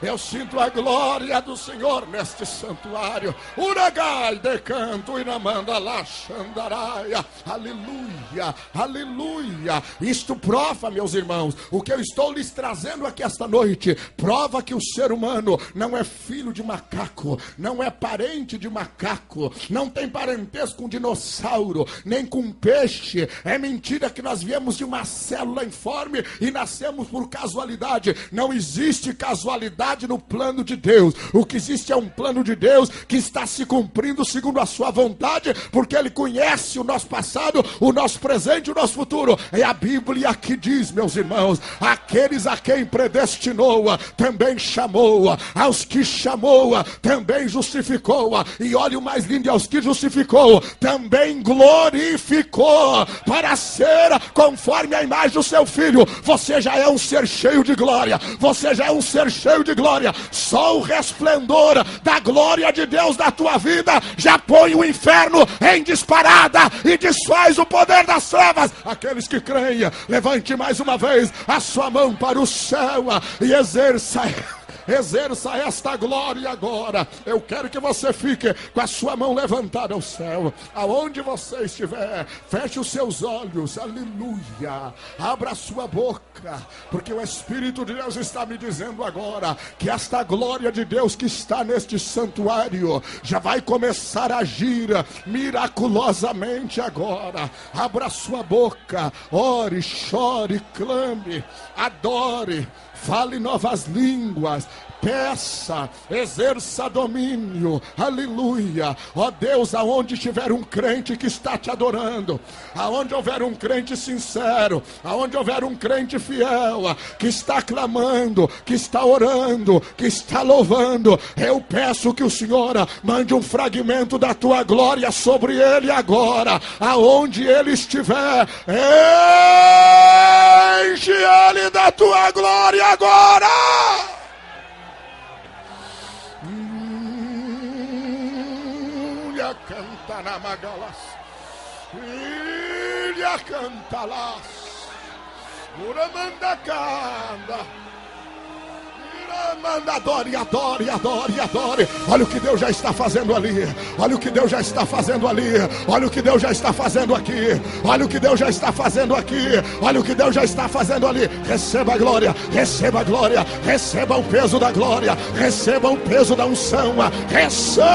Eu sinto a glória do Senhor neste santuário. Uragai de canto e namanda lá xandaraia. Aleluia, aleluia. Isto prova, meus irmãos, o que eu estou lhes trazendo aqui esta noite. Prova que o ser humano não é filho de macaco, não é parente de macaco, não tem parentesco com dinossauro, nem com peixe. É mentira que nós viemos de uma célula informe e nascemos por casualidade. Não existe casualidade no plano de Deus. O que existe é um plano de Deus que está se cumprindo segundo a sua vontade, porque Ele conhece o nosso passado, o nosso presente e o nosso futuro. É a Bíblia que diz, meus irmãos, aqueles a quem predestinou também chamou, aos que chamou também justificou, e olha o mais lindo, aos que justificou também glorificou, para ser conforme a imagem do seu Filho. Você já é um ser cheio de glória, você já é um ser cheio de glória. Só o resplendor da glória de Deus na tua vida já põe o inferno em disparada e desfaz o poder das trevas. Aqueles que creem, levante mais uma vez a sua mão para o céu e exerça esta glória agora. Eu quero que você fique com a sua mão levantada ao céu, aonde você estiver. Feche os seus olhos, aleluia. Abra a sua boca, porque o Espírito de Deus está me dizendo agora que esta glória de Deus que está neste santuário já vai começar a agir miraculosamente agora. Abra a sua boca, ore, chore, clame, adore, fale novas línguas, peça, exerça domínio, aleluia. Ó Deus, aonde estiver um crente que está te adorando, aonde houver um crente sincero, aonde houver um crente fiel, que está clamando, que está orando, que está louvando, eu peço que o Senhor mande um fragmento da tua glória sobre ele agora, aonde ele estiver. Enche ele da tua glória agora. Canta na magalas, ilha cantalas, uramanda canda, uramanda, adore, adore, adore, adore. Olha o que Deus já está fazendo ali, olha o que Deus já está fazendo ali, olha o que Deus já está fazendo aqui, olha o que Deus já está fazendo aqui, olha o que Deus já está fazendo ali. Receba a glória, receba a glória, receba o peso da glória, receba o peso da unção, receba.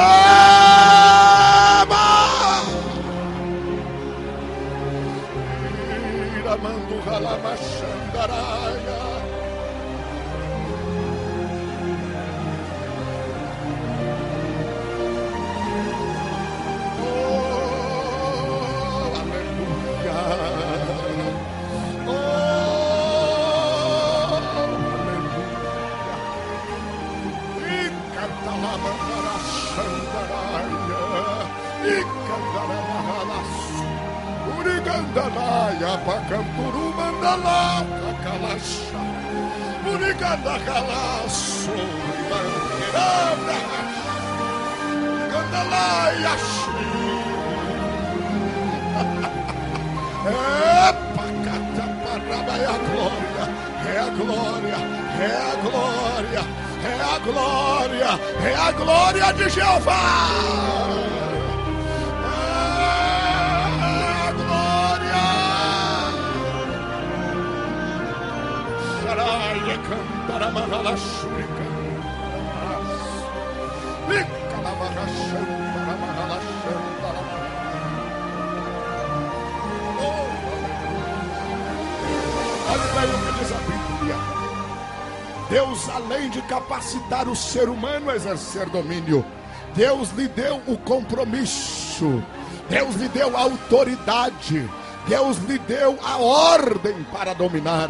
Iramando ralamachandaraia. E Ayapacanturu mandala cacalacha. Buriganda calaço. Mandiranda. Gandala yashi. Epa, cataparaba, é a glória. É a glória. É a glória. É a glória. É a glória de Jeová. Olha o que diz a Bíblia. Deus, além de capacitar o ser humano a exercer domínio, Deus lhe deu o compromisso, Deus lhe deu a autoridade, Deus lhe deu a ordem para dominar.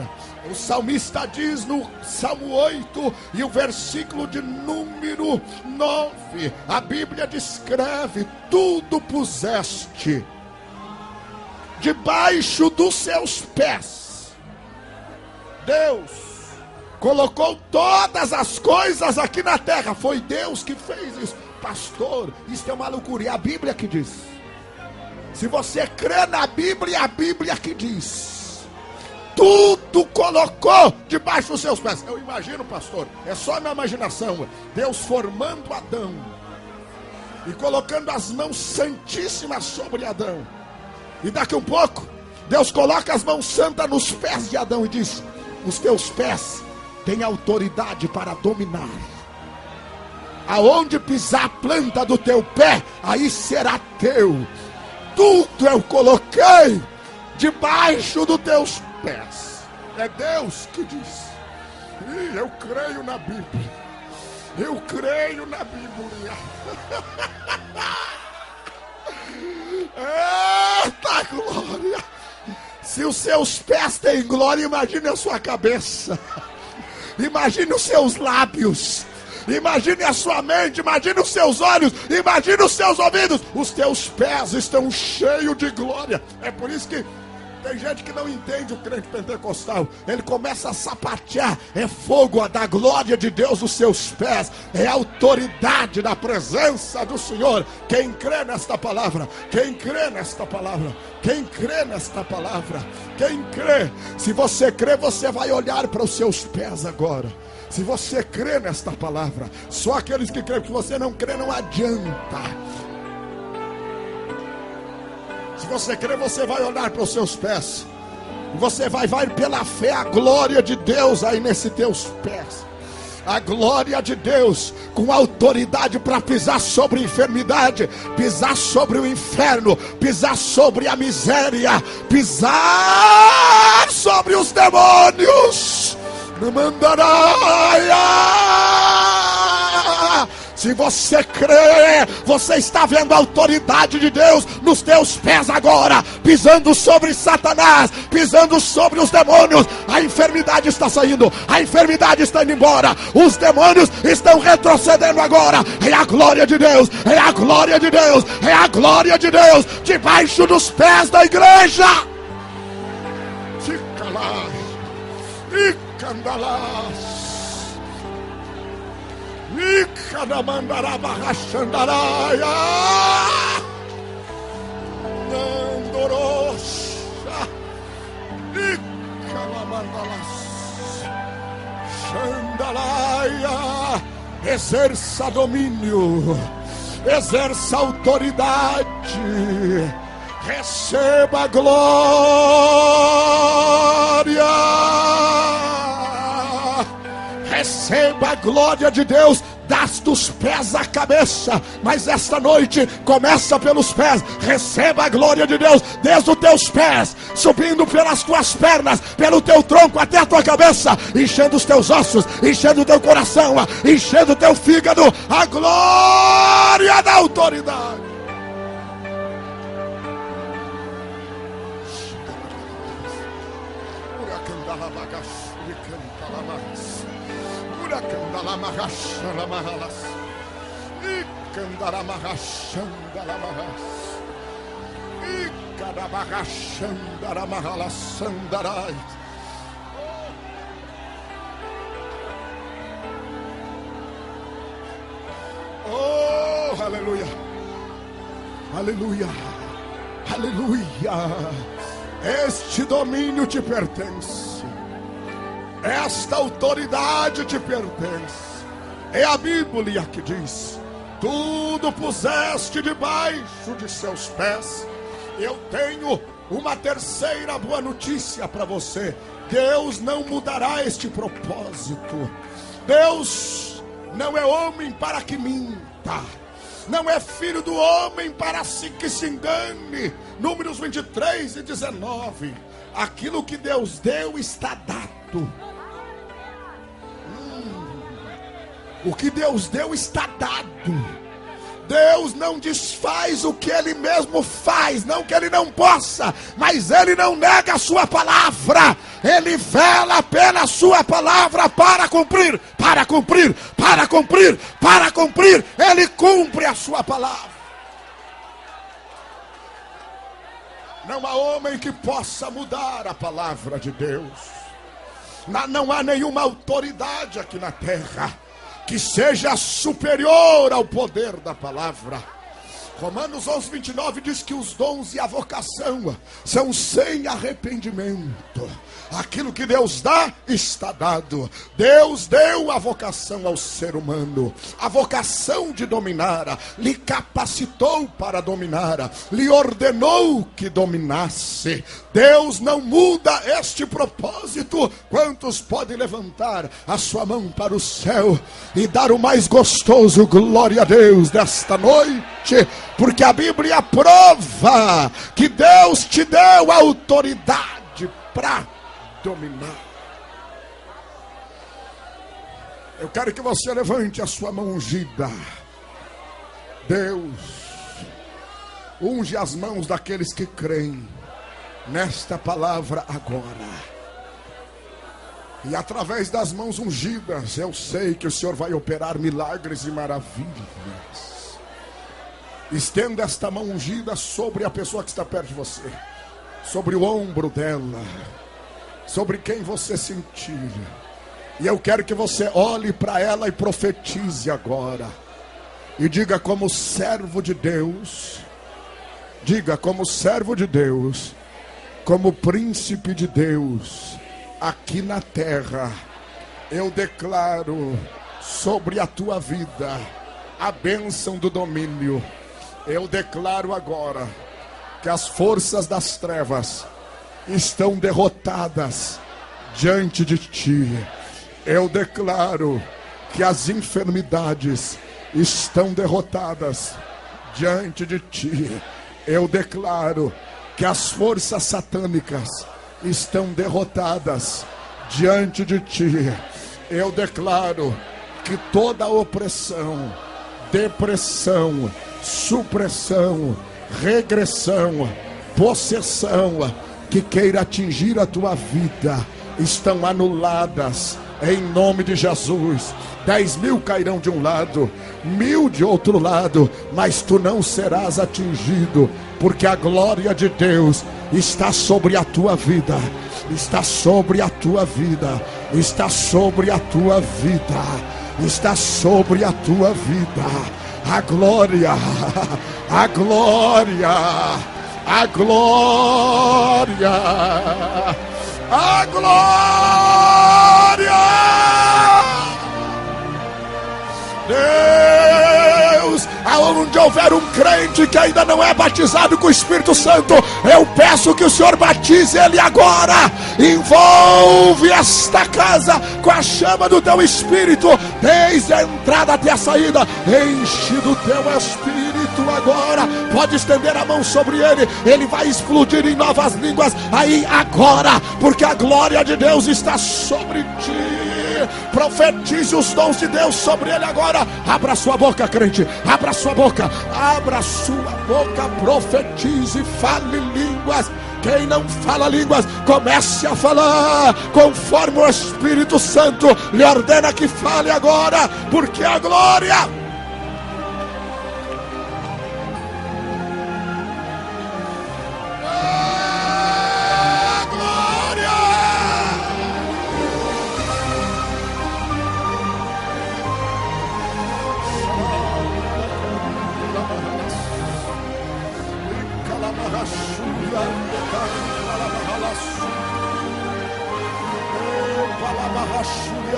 O salmista diz no Salmo 8 e o versículo de número 9, a Bíblia descreve: tudo puseste debaixo dos seus pés. Deus colocou todas as coisas aqui na terra, foi Deus que fez isso. Pastor, isso é uma loucura, é a Bíblia que diz. Se você crê na Bíblia, é a Bíblia que diz. Tudo colocou debaixo dos seus pés. Eu imagino, pastor, é só a minha imaginação, Deus formando Adão e colocando as mãos santíssimas sobre Adão. E daqui um pouco, Deus coloca as mãos santas nos pés de Adão e diz: os teus pés têm autoridade para dominar. Aonde pisar a planta do teu pé, aí será teu. Tudo eu coloquei debaixo dos teus pés. É Deus que diz. E eu creio na Bíblia. Eu creio na Bíblia. Eita glória! Se os seus pés têm glória, imagine a sua cabeça. Imagine os seus lábios. Imagine a sua mente, imagine os seus olhos, imagine os seus ouvidos. Os teus pés estão cheios de glória. É por isso que tem gente que não entende o crente pentecostal. Ele começa a sapatear. É fogo da glória de Deus nos seus pés. É autoridade da presença do Senhor. Quem crê nesta palavra? Quem crê nesta palavra? Quem crê nesta palavra? Quem crê? Se você crê, você vai olhar para os seus pés agora. Se você crê nesta palavra, só aqueles que creem. Se você não crê, não adianta. Se você crê, você vai olhar para os seus pés. E você vai pela fé a glória de Deus aí nesses teus pés. A glória de Deus com autoridade para pisar sobre a enfermidade, pisar sobre o inferno, pisar sobre a miséria, pisar sobre os demônios. Se você crê, você está vendo a autoridade de Deus nos teus pés agora, pisando sobre Satanás, pisando sobre os demônios. A enfermidade está saindo, a enfermidade está indo embora, os demônios estão retrocedendo agora. É a glória de Deus, é a glória de Deus, é a glória de Deus debaixo dos pés da igreja. Fica lá e candalas. E cada mandaraba rachandaraia. Nandorosa. E cada mandalas. Xandalaia. Exerça domínio. Exerça autoridade. Receba glória. Receba a glória de Deus dos pés à cabeça. Mas esta noite começa pelos pés. Receba a glória de Deus desde os teus pés, subindo pelas tuas pernas, pelo teu tronco até a tua cabeça, enchendo os teus ossos, enchendo o teu coração, enchendo o teu fígado. A glória da autoridade. Oh, aleluia. Aleluia. Aleluia. Este domínio te pertence. Esta autoridade te pertence. É a Bíblia que diz: tudo puseste debaixo de seus pés. Eu tenho uma terceira boa notícia para você. Deus não mudará este propósito. Deus não é homem para que minta, não é filho do homem para que se engane. Números 23 e 19. Aquilo que Deus deu está dado. O que Deus deu está dado. Deus não desfaz o que Ele mesmo faz. Não que Ele não possa, mas Ele não nega a sua palavra. Ele vela pela sua palavra para cumprir, para cumprir, para cumprir, para cumprir. Ele cumpre a sua palavra. Não há homem que possa mudar a palavra de Deus. Não há nenhuma autoridade aqui na terra que seja superior ao poder da palavra. Romanos 11:29 diz que os dons e a vocação são sem arrependimento. Aquilo que Deus dá, está dado. Deus deu a vocação ao ser humano, a vocação de dominar, lhe capacitou para dominar, lhe ordenou que dominasse. Deus não muda este propósito. Quantos podem levantar a sua mão para o céu e dar o mais gostoso glória a Deus desta noite? Porque a Bíblia prova que Deus te deu autoridade para dominar. Eu quero que você levante a sua mão ungida. Deus unge as mãos daqueles que creem nesta palavra agora. E através das mãos ungidas, eu sei que o Senhor vai operar milagres e maravilhas. Estenda esta mão ungida sobre a pessoa que está perto de você, sobre o ombro dela, sobre quem você sentir. E eu quero que você olhe para ela e profetize agora. E diga como servo de Deus, diga como servo de Deus, como príncipe de Deus, aqui na terra, eu declaro sobre a tua vida a bênção do domínio. Eu declaro agora que as forças das trevas estão derrotadas diante de ti. Eu declaro que as enfermidades estão derrotadas diante de ti. Eu declaro que as forças satânicas estão derrotadas diante de ti. Eu declaro que toda opressão, depressão, supressão, regressão, possessão que queira atingir a tua vida estão anuladas em nome de Jesus. 10.000 cairão de um lado, 1.000 de outro lado, mas tu não serás atingido, porque a glória de Deus está sobre a tua vida, está sobre a tua vida, está sobre a tua vida, está sobre a tua vida. A glória, a glória, a glória, a glória. Deus, aonde houver um crente que ainda não é batizado com o Espírito Santo, eu peço que o Senhor batize ele agora. Envolve esta casa com a chama do teu Espírito, desde a entrada até a saída. Enche do teu Espírito agora. Pode estender a mão sobre ele, ele vai explodir em novas línguas aí agora, porque a glória de Deus está sobre ti. Profetize os dons de Deus sobre ele agora. Abra sua boca, crente, abra sua boca, abra sua boca, profetize, fale línguas. Quem não fala línguas, comece a falar conforme o Espírito Santo lhe ordena que fale agora, porque a glória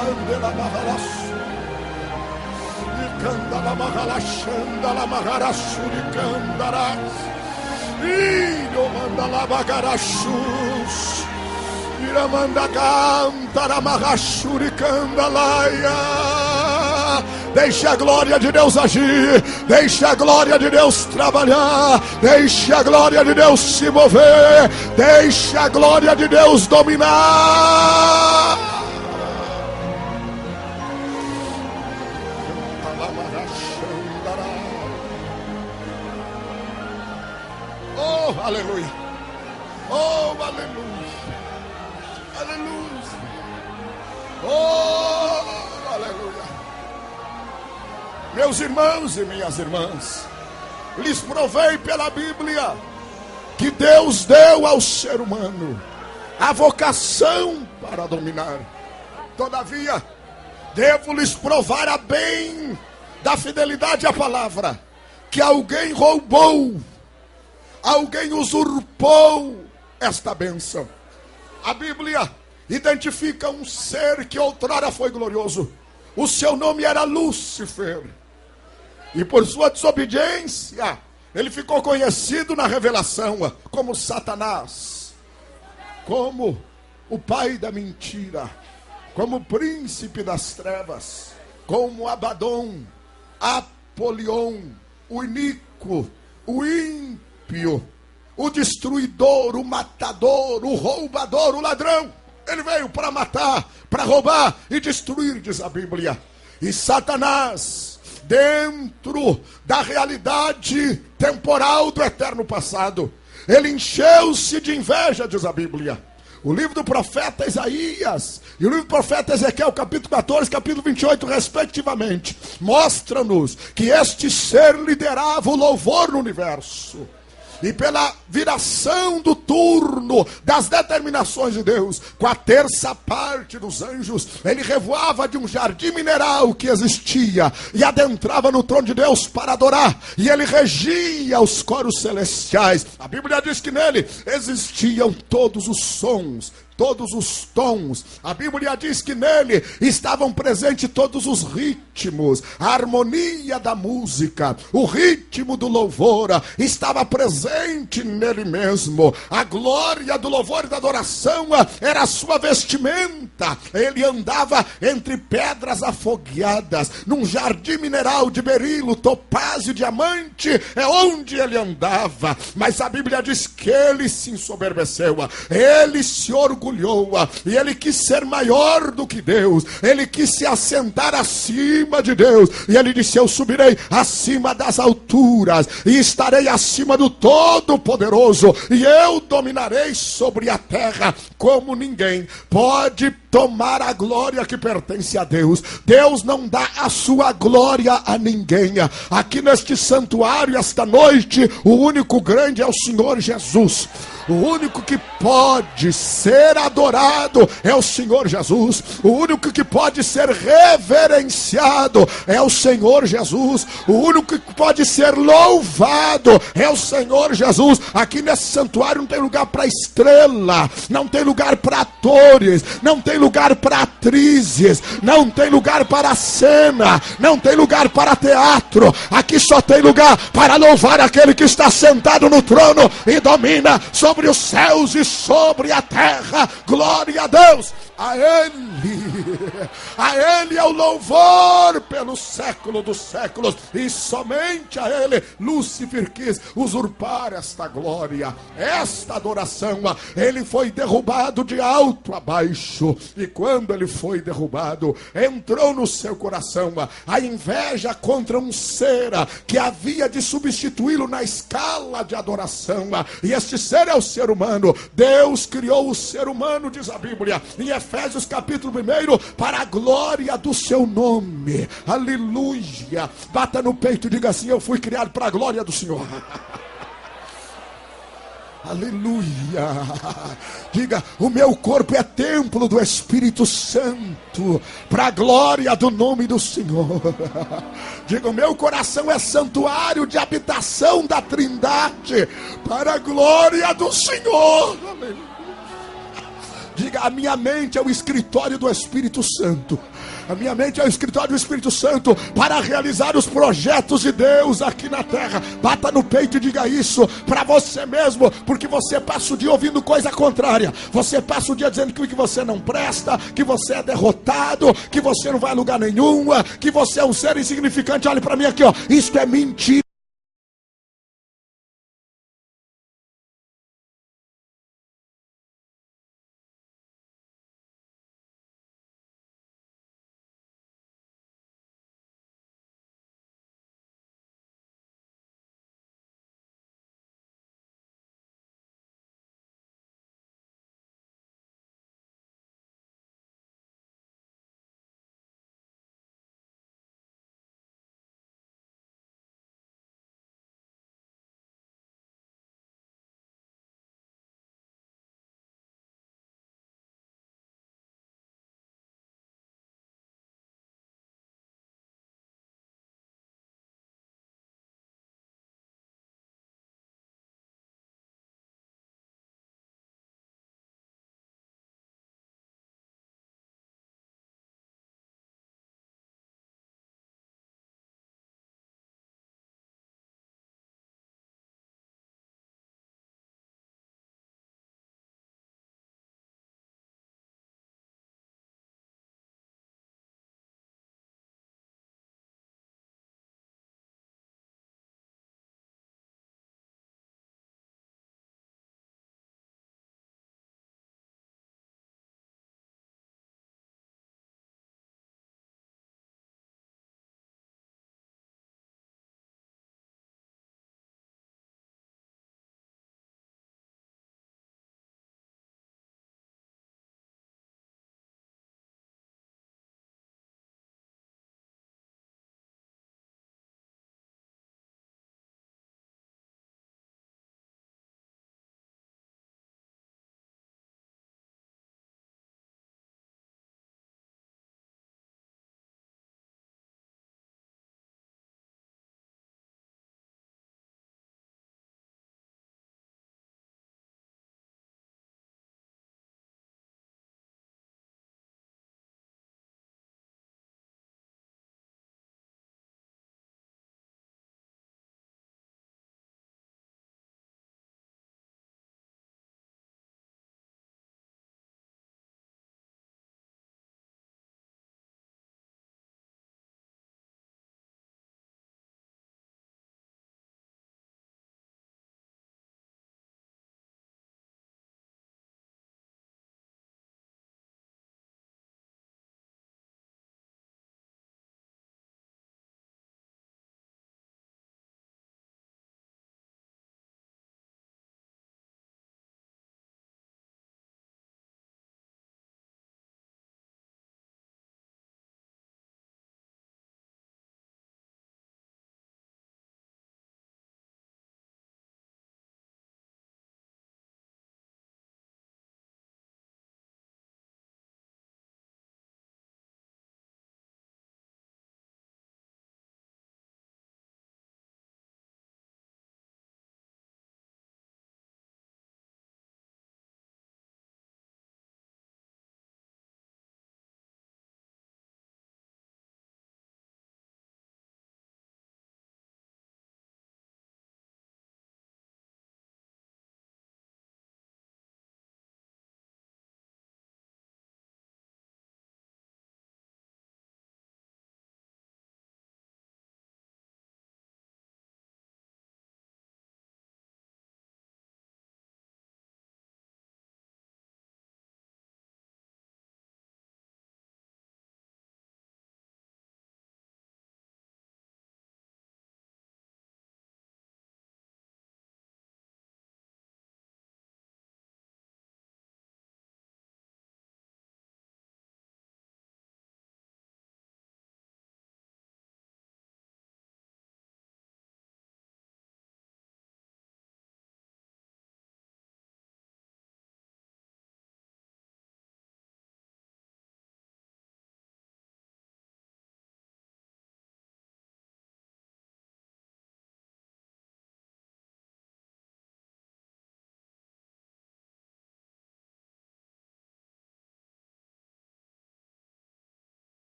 andela mahalasu. Ikandala mahalashanda la maharasuri kandaras. Iro mandala bagarashus. Iramanda cantara mahashuri kandalaia. Deixe a glória de Deus agir. Deixe a glória de Deus trabalhar. Deixe a glória de Deus se mover. Deixe a glória de Deus dominar. Oh, aleluia. Oh, aleluia. Aleluia. Oh, aleluia. Meus irmãos e minhas irmãs, lhes provei pela Bíblia que Deus deu ao ser humano a vocação para dominar. Todavia, devo lhes provar a bem da fidelidade à palavra que alguém roubou, alguém usurpou esta bênção. A Bíblia identifica um ser que outrora foi glorioso. O seu nome era Lúcifer. E por sua desobediência, ele ficou conhecido na revelação como Satanás, como o pai da mentira, como o príncipe das trevas, como Abaddon, Apolion, o iníquo, o ímpio, o destruidor, o matador, o roubador, o ladrão. Ele veio para matar, para roubar e destruir, diz a Bíblia. E Satanás, dentro da realidade temporal do eterno passado, ele encheu-se de inveja, diz a Bíblia. O livro do profeta Isaías e o livro do profeta Ezequiel, capítulo 14, capítulo 28, respectivamente, mostra-nos que este ser liderava o louvor no universo. E pela viração do turno das determinações de Deus, com a terça parte dos anjos, ele revoava de um jardim mineral que existia e adentrava no trono de Deus para adorar. E ele regia os coros celestiais. A Bíblia diz que nele existiam todos os sons, todos os tons. A Bíblia diz que nele estavam presentes todos os ritmos, a harmonia da música, o ritmo do louvor estava presente nele mesmo. A glória do louvor e da adoração era a sua vestimenta. Ele andava entre pedras afogueadas, num jardim mineral de berilo, topázio, diamante, é onde ele andava. Mas a Bíblia diz que ele se ensoberbeceu, ele se orgulhou, e ele quis ser maior do que Deus, ele quis se assentar acima de Deus, e ele disse: eu subirei acima das alturas, e estarei acima do Todo-Poderoso, e eu dominarei sobre a terra, como ninguém pode tomar a glória que pertence a Deus. Deus não dá a sua glória a ninguém. Aqui neste santuário, esta noite, o único grande é o Senhor Jesus. O único que pode ser adorado é o Senhor Jesus. O único que pode ser reverenciado é o Senhor Jesus. O único que pode ser louvado é o Senhor Jesus. Aqui nesse santuário não tem lugar para estrela, não tem lugar para atores, não tem lugar para atrizes, não tem lugar para cena, não tem lugar para teatro. Aqui só tem lugar para louvar aquele que está sentado no trono e domina sobre os céus e sobre a terra. Glória a Deus. A Ele é o louvor pelo século dos séculos, e somente a Ele Lúcifer quis usurpar esta glória, esta adoração. Ele foi derrubado de alto a baixo, e quando ele foi derrubado, entrou no seu coração a inveja contra um ser que havia de substituí-lo na escala de adoração, e este ser é o ser humano. Deus criou o ser humano, diz a Bíblia em Efésios capítulo 1, para a glória do seu nome. Aleluia. Bata no peito e diga assim: eu fui criado para a glória do Senhor. Aleluia. Diga: o meu corpo é templo do Espírito Santo, para a glória do nome do Senhor. Diga: o meu coração é santuário de habitação da Trindade, para a glória do Senhor. Aleluia. Diga: a minha mente é o escritório do Espírito Santo. A minha mente é o escritório do Espírito Santo para realizar os projetos de Deus aqui na terra. Bata no peito e diga isso para você mesmo, porque você passa o dia ouvindo coisa contrária. Você passa o dia dizendo que você não presta, que você é derrotado, que você não vai a lugar nenhum, que você é um ser insignificante. Olhe para mim aqui, ó. Isto é mentira.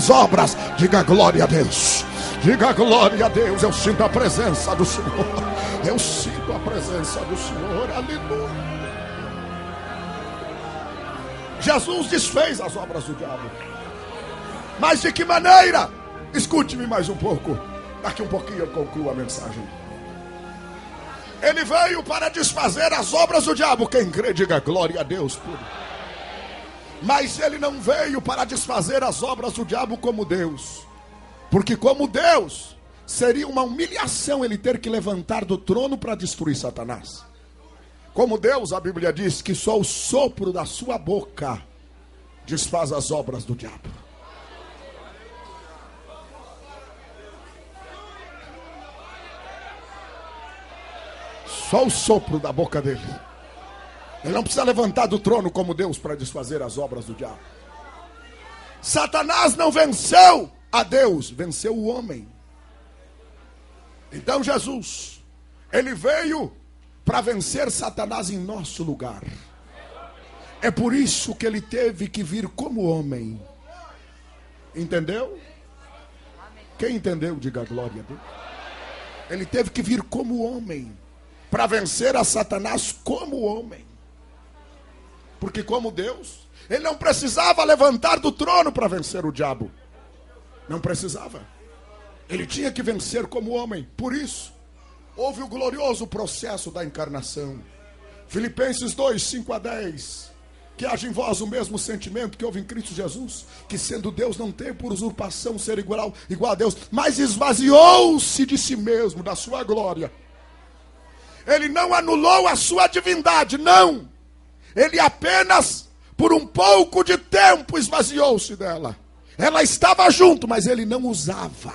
as obras. Diga glória a Deus. Diga glória a Deus. Eu sinto a presença do Senhor. Eu sinto a presença do Senhor. Aleluia. Jesus desfez as obras do diabo. Mas de que maneira? Escute-me mais um pouco. Daqui um pouquinho eu concluo a mensagem. Ele veio para desfazer as obras do diabo. Quem crê, diga glória a Deus. Mas ele não veio para desfazer as obras do diabo como Deus. Porque como Deus, seria uma humilhação ele ter que levantar do trono para destruir Satanás. Como Deus, a Bíblia diz que só o sopro da sua boca desfaz as obras do diabo. Só o sopro da boca dele. Ele não precisa levantar do trono como Deus para desfazer as obras do diabo. Satanás não venceu a Deus, venceu o homem. Então Jesus, ele veio para vencer Satanás em nosso lugar. É por isso que ele teve que vir como homem. Entendeu? Quem entendeu, diga glória a Deus. Ele teve que vir como homem para vencer a Satanás como homem. Porque como Deus, ele não precisava levantar do trono para vencer o diabo. Não precisava. Ele tinha que vencer como homem. Por isso, houve o glorioso processo da encarnação. Filipenses 2, 5 a 10. Que haja em vós o mesmo sentimento que houve em Cristo Jesus, que sendo Deus não tem por usurpação ser igual a Deus, mas esvaziou-se de si mesmo, da sua glória. Ele não anulou a sua divindade, não. Ele apenas, por um pouco de tempo, esvaziou-se dela. Ela estava junto, mas ele não usava.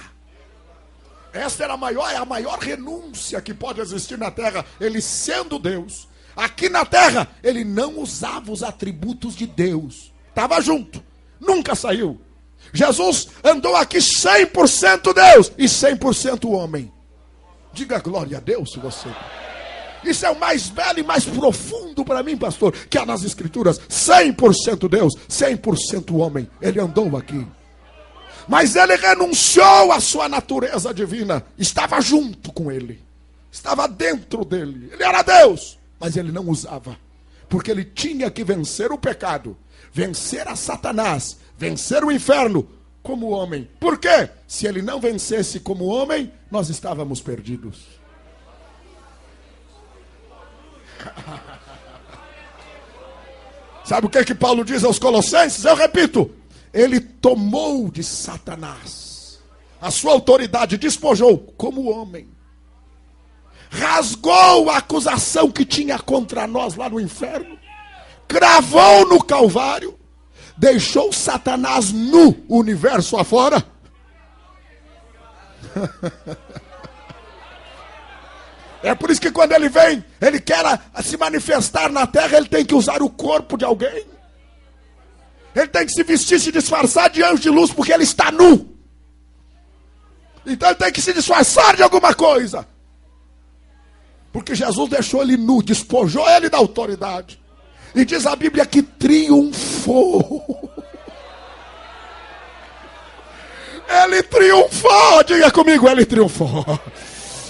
Esta era a maior renúncia que pode existir na terra. Ele sendo Deus, aqui na terra, ele não usava os atributos de Deus. Estava junto, nunca saiu. Jesus andou aqui 100% Deus e 100% homem. Diga glória a Deus se você... Isso é o mais belo e mais profundo para mim, pastor, que há nas escrituras. 100% Deus, 100% homem. Ele andou aqui. Mas ele renunciou à sua natureza divina. Estava junto com ele. Estava dentro dele. Ele era Deus, mas ele não usava. Porque ele tinha que vencer o pecado, vencer a Satanás, vencer o inferno como homem. Por quê? Se ele não vencesse como homem, nós estávamos perdidos. Sabe o que Paulo diz aos Colossenses? Eu repito, ele tomou de Satanás a sua autoridade, despojou como homem, rasgou a acusação que tinha contra nós lá no inferno, cravou no Calvário, deixou Satanás nu, universo afora. É por isso que quando ele vem, ele quer se manifestar na terra, ele tem que usar o corpo de alguém. Ele tem que se vestir, se disfarçar de anjo de luz, porque ele está nu. Então ele tem que se disfarçar de alguma coisa. Porque Jesus deixou ele nu, despojou ele da autoridade. E diz a Bíblia que triunfou. Ele triunfou, diga comigo, ele triunfou.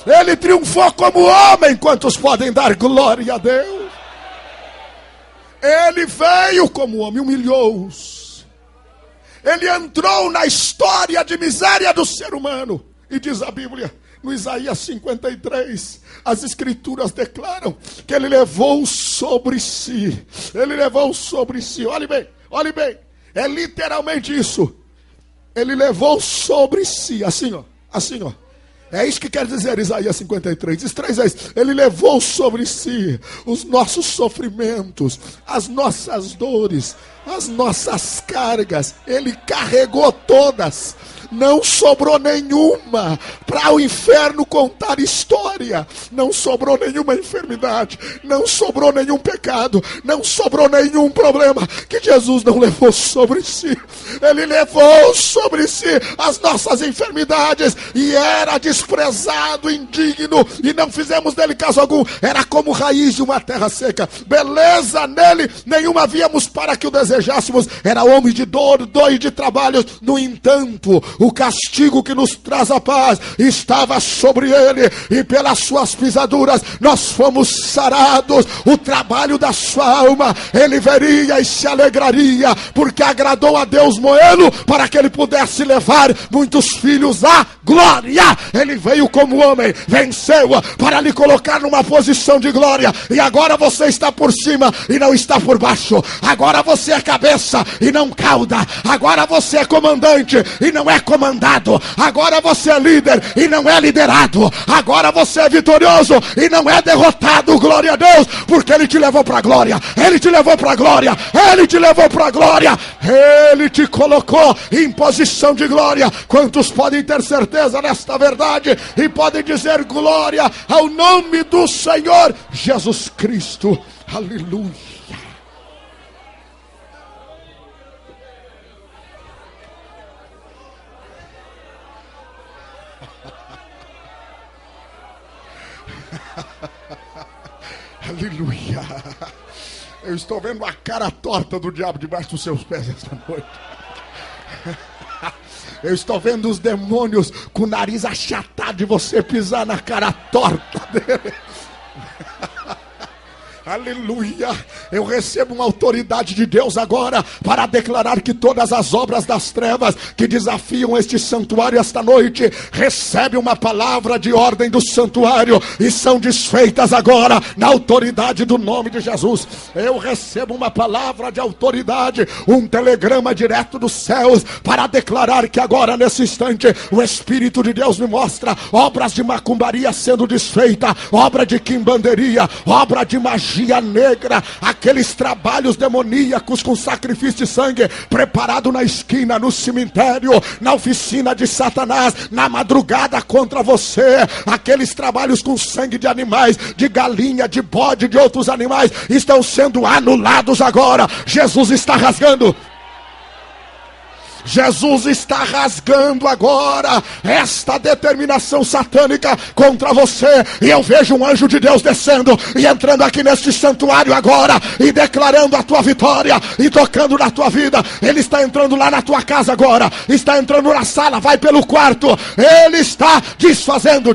Ele triunfou como homem. Quantos podem dar glória a Deus? Ele veio como homem, humilhou-os. Ele entrou na história de miséria do ser humano. E diz a Bíblia, no Isaías 53, as escrituras declaram que ele levou sobre si. Ele levou sobre si. Olhe bem, olhe bem. É literalmente isso. Ele levou sobre si, assim ó, assim ó. É isso que quer dizer Isaías 53. Diz 3 vezes. Ele levou sobre si os nossos sofrimentos, as nossas dores, as nossas cargas. Ele carregou todas. Não sobrou nenhuma para o inferno contar história. Não sobrou nenhuma enfermidade. Não sobrou nenhum pecado. Não sobrou nenhum problema que Jesus não levou sobre si. Ele levou sobre si as nossas enfermidades e era desprezado, indigno, e não fizemos dele caso algum. Era como raiz de uma terra seca. Beleza nele nenhuma víamos para que o desejássemos. Era homem de dor e de trabalhos. No entanto, o castigo que nos traz a paz estava sobre ele, e pelas suas pisaduras nós fomos sarados. O trabalho da sua alma ele veria e se alegraria, porque agradou a Deus moê-lo para que ele pudesse levar muitos filhos à glória. Ele veio como homem, venceu para lhe colocar numa posição de glória, e agora você está por cima e não está por baixo. Agora você é cabeça e não cauda. Agora você é comandante e não é comandado. Agora você é líder e não é liderado. Agora você é vitorioso e não é derrotado. Glória a Deus, porque ele te levou para a glória. Ele te levou para a glória. Ele te levou para a glória. Ele te colocou em posição de glória. Quantos podem ter certeza nesta verdade e podem dizer glória ao nome do Senhor Jesus Cristo? Aleluia. Aleluia. Eu estou vendo a cara torta do diabo debaixo dos seus pés esta noite. Eu estou vendo os demônios com o nariz achatado de você pisar na cara torta dele. Aleluia. Eu recebo uma autoridade de Deus agora para declarar que todas as obras das trevas que desafiam este santuário esta noite recebem uma palavra de ordem do santuário e são desfeitas agora na autoridade do nome de Jesus. Eu recebo uma palavra de autoridade, um telegrama direto dos céus para declarar que agora nesse instante o Espírito de Deus me mostra obras de macumbaria sendo desfeitas, obra de quimbanderia, obra de magia negra, aqueles trabalhos demoníacos com sacrifício de sangue preparado na esquina, no cemitério, na oficina de Satanás, na madrugada contra você, aqueles trabalhos com sangue de animais, de galinha, de bode, de outros animais, estão sendo anulados agora. Jesus está rasgando. Jesus está rasgando agora esta determinação satânica contra você. E eu vejo um anjo de Deus descendo e entrando aqui neste santuário agora e declarando a tua vitória e tocando na tua vida. Ele está entrando lá na tua casa agora, está entrando na sala, vai pelo quarto. Ele está desfazendo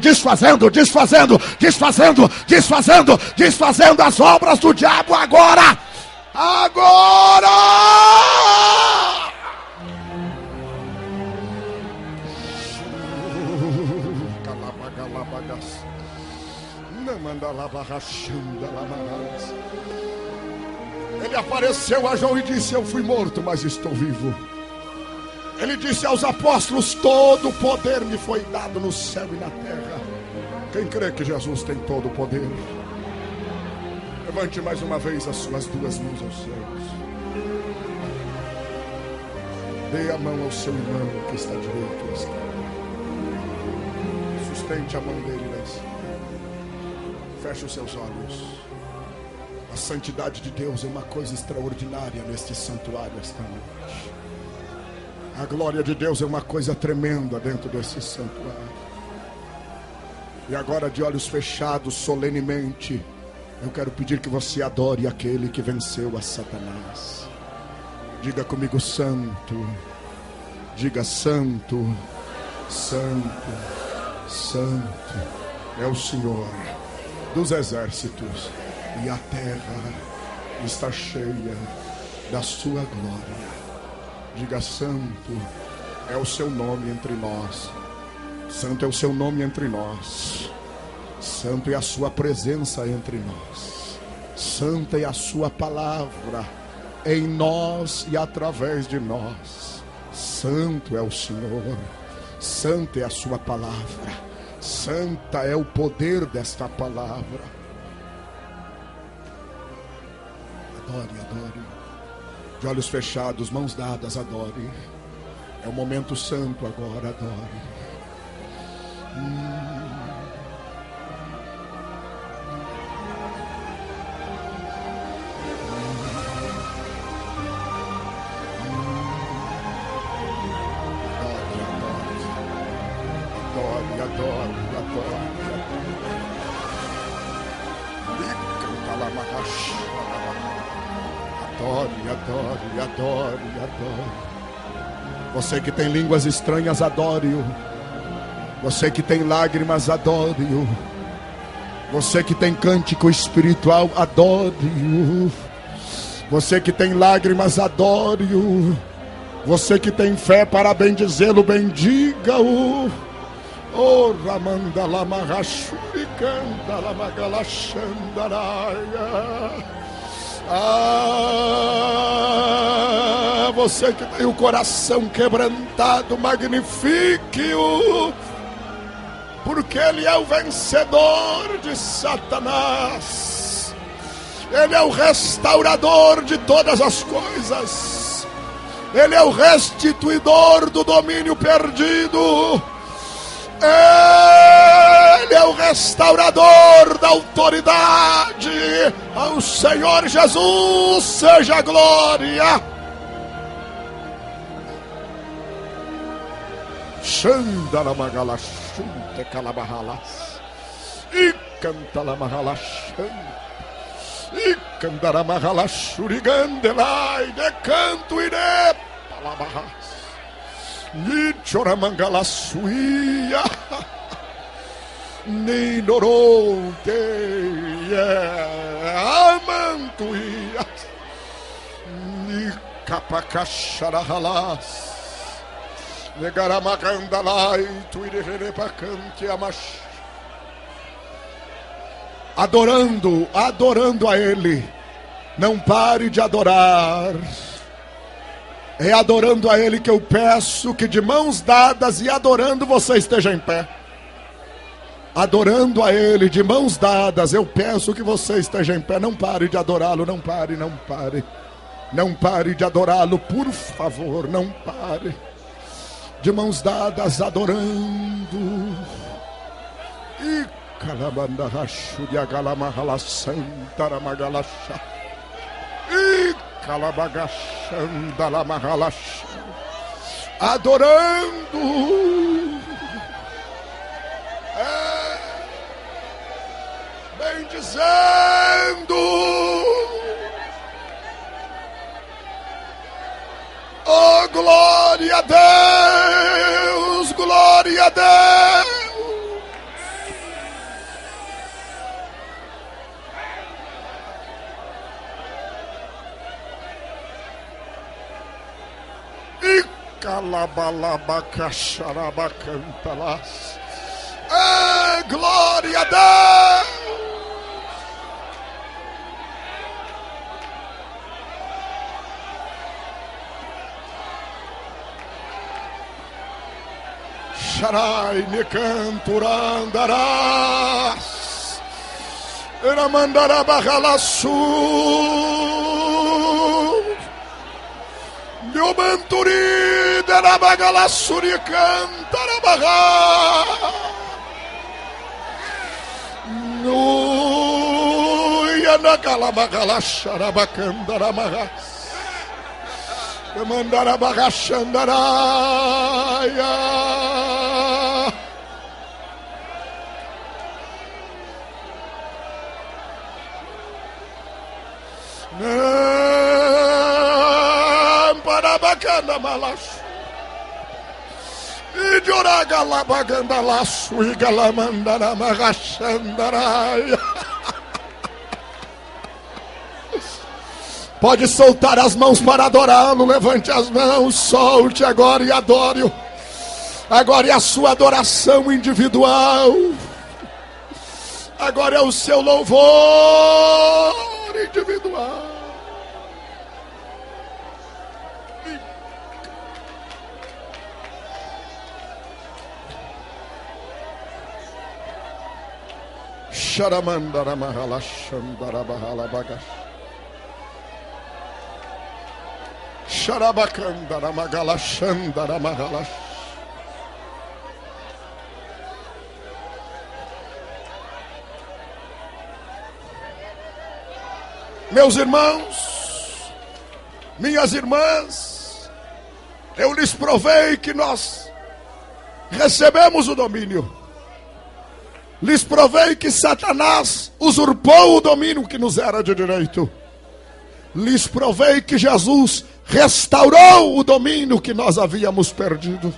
as obras do diabo agora. Ele apareceu a João e disse: eu fui morto, mas estou vivo. Ele disse aos apóstolos: todo o poder me foi dado no céu e na terra. Quem crê que Jesus tem todo o poder? Levante mais uma vez as suas duas mãos aos céus. Dê a mão ao seu irmão que está direito à esquerda. Sustente a mão dele lá em cima. Feche os seus olhos. A santidade de Deus é uma coisa extraordinária neste santuário esta noite. A glória de Deus é uma coisa tremenda dentro desse santuário. E agora, de olhos fechados, solenemente, eu quero pedir que você adore aquele que venceu a Satanás. Diga comigo: santo. Diga: santo, santo, santo é o Senhor dos exércitos, e a terra está cheia da sua glória. Diga: santo é o seu nome entre nós. Santo é o seu nome entre nós. Santo é a sua presença entre nós. Santa é a sua palavra em nós e através de nós. Santo é o Senhor. Santa é a sua palavra. Santa é o poder desta palavra. Adore, adore. De olhos fechados, mãos dadas, adore. É o momento santo agora, adore. Adore. Você que tem línguas estranhas, adore-o. Você que tem lágrimas, adore-o. Você que tem cântico espiritual, adore-o. Você que tem lágrimas, adore-o. Você que tem fé para bendizê-lo, bendiga-o. Oh, Ramandala Mahashuri Kandala Magalashandaraia. Você que tem o coração quebrantado, magnifique-o, porque ele é o vencedor de Satanás. Ele é o restaurador de todas as coisas. Ele é o restituidor do domínio perdido. Ele é o restaurador da autoridade. Ao Senhor Jesus seja a glória. Xandaramagalassunte calabahalas. E cantalamahalashan. E candaramahalassurigandelai. De canto e de palabahas. Nichoramangalassuia. Ninoronte amantuia. Nicapacacharahalas. Negaramagandalai tuirerepacanti amash. Adorando a Ele. Não pare de adorar. É adorando a Ele que eu peço que de mãos dadas e adorando você esteja em pé. Adorando a Ele de mãos dadas, eu peço que você esteja em pé. Não pare de adorá-lo, não pare. Não pare de adorá-lo, por favor, não pare. De mãos dadas, adorando. E calabandarachu de agalamahala santaramagalasha. E calabagachandalamahalasha. Adorando. Bendizendo. Oh, glória a Deus, glória a Deus. E calabalabacacharabacantalas. Glória a Deus. Sharai me canturandarás. Eramandará barralassu. Meu manturi da bagalassuri cantará barra. Nuia na calabagalasharabacandaramarás. Mandara bagachandaraia. Para bacana malaço. E de oragalabaganda laço e galamandara bagachandaraia. Pode soltar as mãos para adorá-lo. Levante as mãos, solte agora e adore-o. Agora é a sua adoração individual. Agora é o seu louvor individual. Sharamandara mahala shandara bahala bagash. Meus irmãos, minhas irmãs, eu lhes provei que nós recebemos o domínio. Lhes provei que Satanás usurpou o domínio que nos era de direito. Lhes provei que Jesus restaurou o domínio que nós havíamos perdido.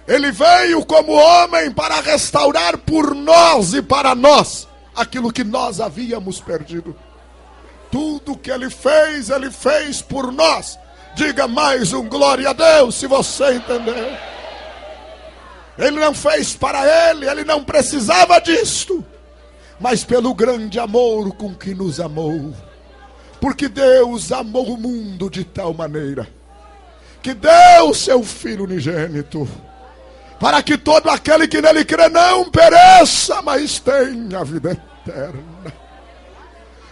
Ele veio como homem para restaurar por nós e para nós aquilo que nós havíamos perdido. Tudo que ele fez por nós. Diga mais um glória a Deus, se você entendeu. Ele não fez para ele não precisava disto, mas pelo grande amor com que nos amou. Porque Deus amou o mundo de tal maneira que deu seu Filho unigênito, para que todo aquele que nele crê não pereça, mas tenha a vida eterna.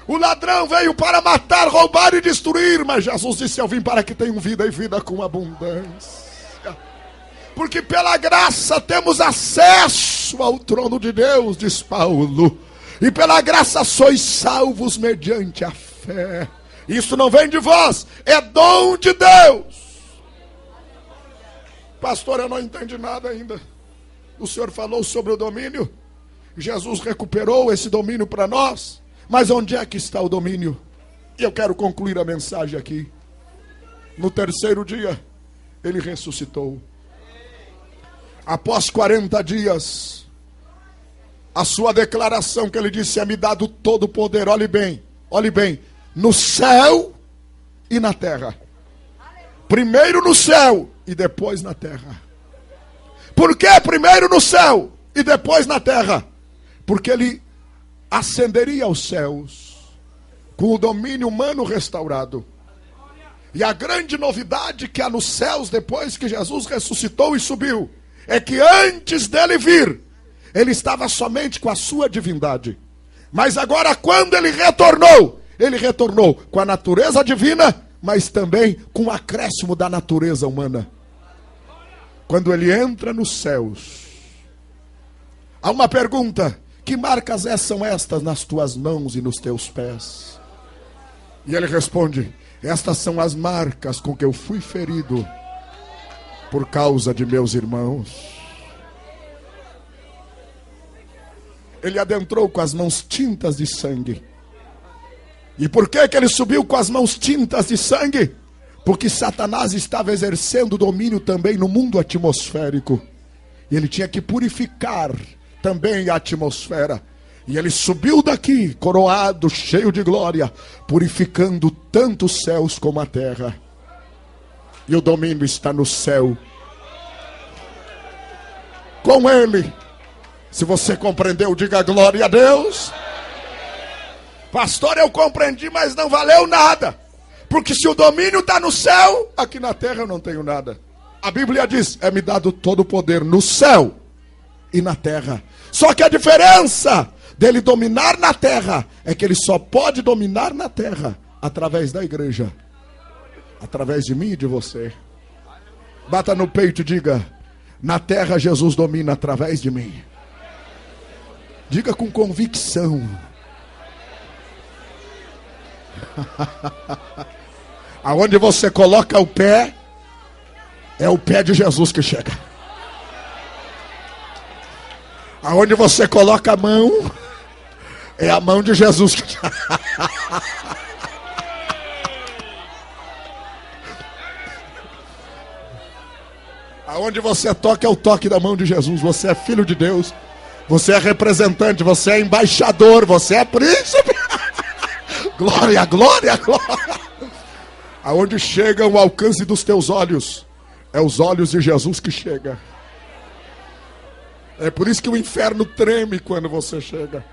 O ladrão veio para matar, roubar e destruir, mas Jesus disse: eu vim para que tenham vida e vida com abundância. Porque pela graça temos acesso ao trono de Deus, diz Paulo. E pela graça sois salvos mediante a fé. Isso não vem de vós, é dom de Deus. Pastor, eu não entendi nada ainda. O senhor falou sobre o domínio. Jesus recuperou esse domínio para nós. Mas onde é que está o domínio? E eu quero concluir a mensagem aqui. No terceiro dia, ele ressuscitou. Após 40 dias, a sua declaração que ele disse: é-me dado todo o poder, olhe bem, no céu e na terra. Primeiro no céu e depois na terra. Por que primeiro no céu e depois na terra? Porque ele ascenderia aos céus com o domínio humano restaurado. E a grande novidade que há nos céus depois que Jesus ressuscitou e subiu é que antes dele vir, ele estava somente com a sua divindade. Mas agora, quando ele retornou com a natureza divina, mas também com o acréscimo da natureza humana. Quando ele entra nos céus, há uma pergunta: que marcas são estas nas tuas mãos e nos teus pés? E ele responde: estas são as marcas com que eu fui ferido por causa de meus irmãos. Ele adentrou com as mãos tintas de sangue. E por que ele subiu com as mãos tintas de sangue? Porque Satanás estava exercendo domínio também no mundo atmosférico. E ele tinha que purificar também a atmosfera. E ele subiu daqui, coroado, cheio de glória, purificando tanto os céus como a terra. E o domínio está no céu. Com ele. Se você compreendeu, diga glória a Deus. Pastor, eu compreendi, mas não valeu nada. Porque se o domínio está no céu, aqui na terra eu não tenho nada. A Bíblia diz: é-me dado todo o poder no céu e na terra. Só que a diferença dele dominar na terra é que ele só pode dominar na terra através da igreja. Através de mim e de você. Bata no peito e diga: na terra Jesus domina através de mim. Diga com convicção. Aonde você coloca o pé, é o pé de Jesus que chega. Aonde você coloca a mão, é a mão de Jesus que chega. Aonde você toca é o toque da mão de Jesus. Você é filho de Deus. Você é representante, você é embaixador, você é príncipe. Glória, glória, glória. Aonde chega o alcance dos teus olhos, é os olhos de Jesus que chega. É por isso que o inferno treme quando você chega.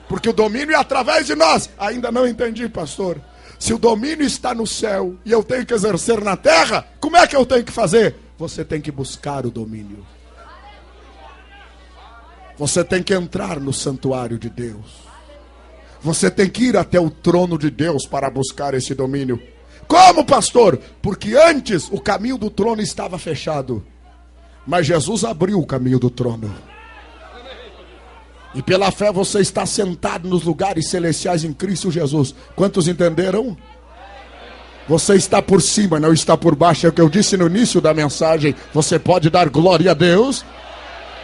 Porque o domínio é através de nós. Ainda não entendi, pastor. Se o domínio está no céu e eu tenho que exercer na terra, como é que eu tenho que fazer? Você tem que buscar o domínio. Você tem que entrar no santuário de Deus. Você tem que ir até o trono de Deus para buscar esse domínio. Como, pastor? Porque antes o caminho do trono estava fechado, mas Jesus abriu o caminho do trono. E pela fé você está sentado nos lugares celestiais em Cristo Jesus. Quantos entenderam? Você está por cima, não está por baixo. É o que eu disse no início da mensagem. Você pode dar glória a Deus.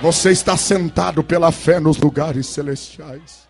Você está sentado pela fé nos lugares celestiais.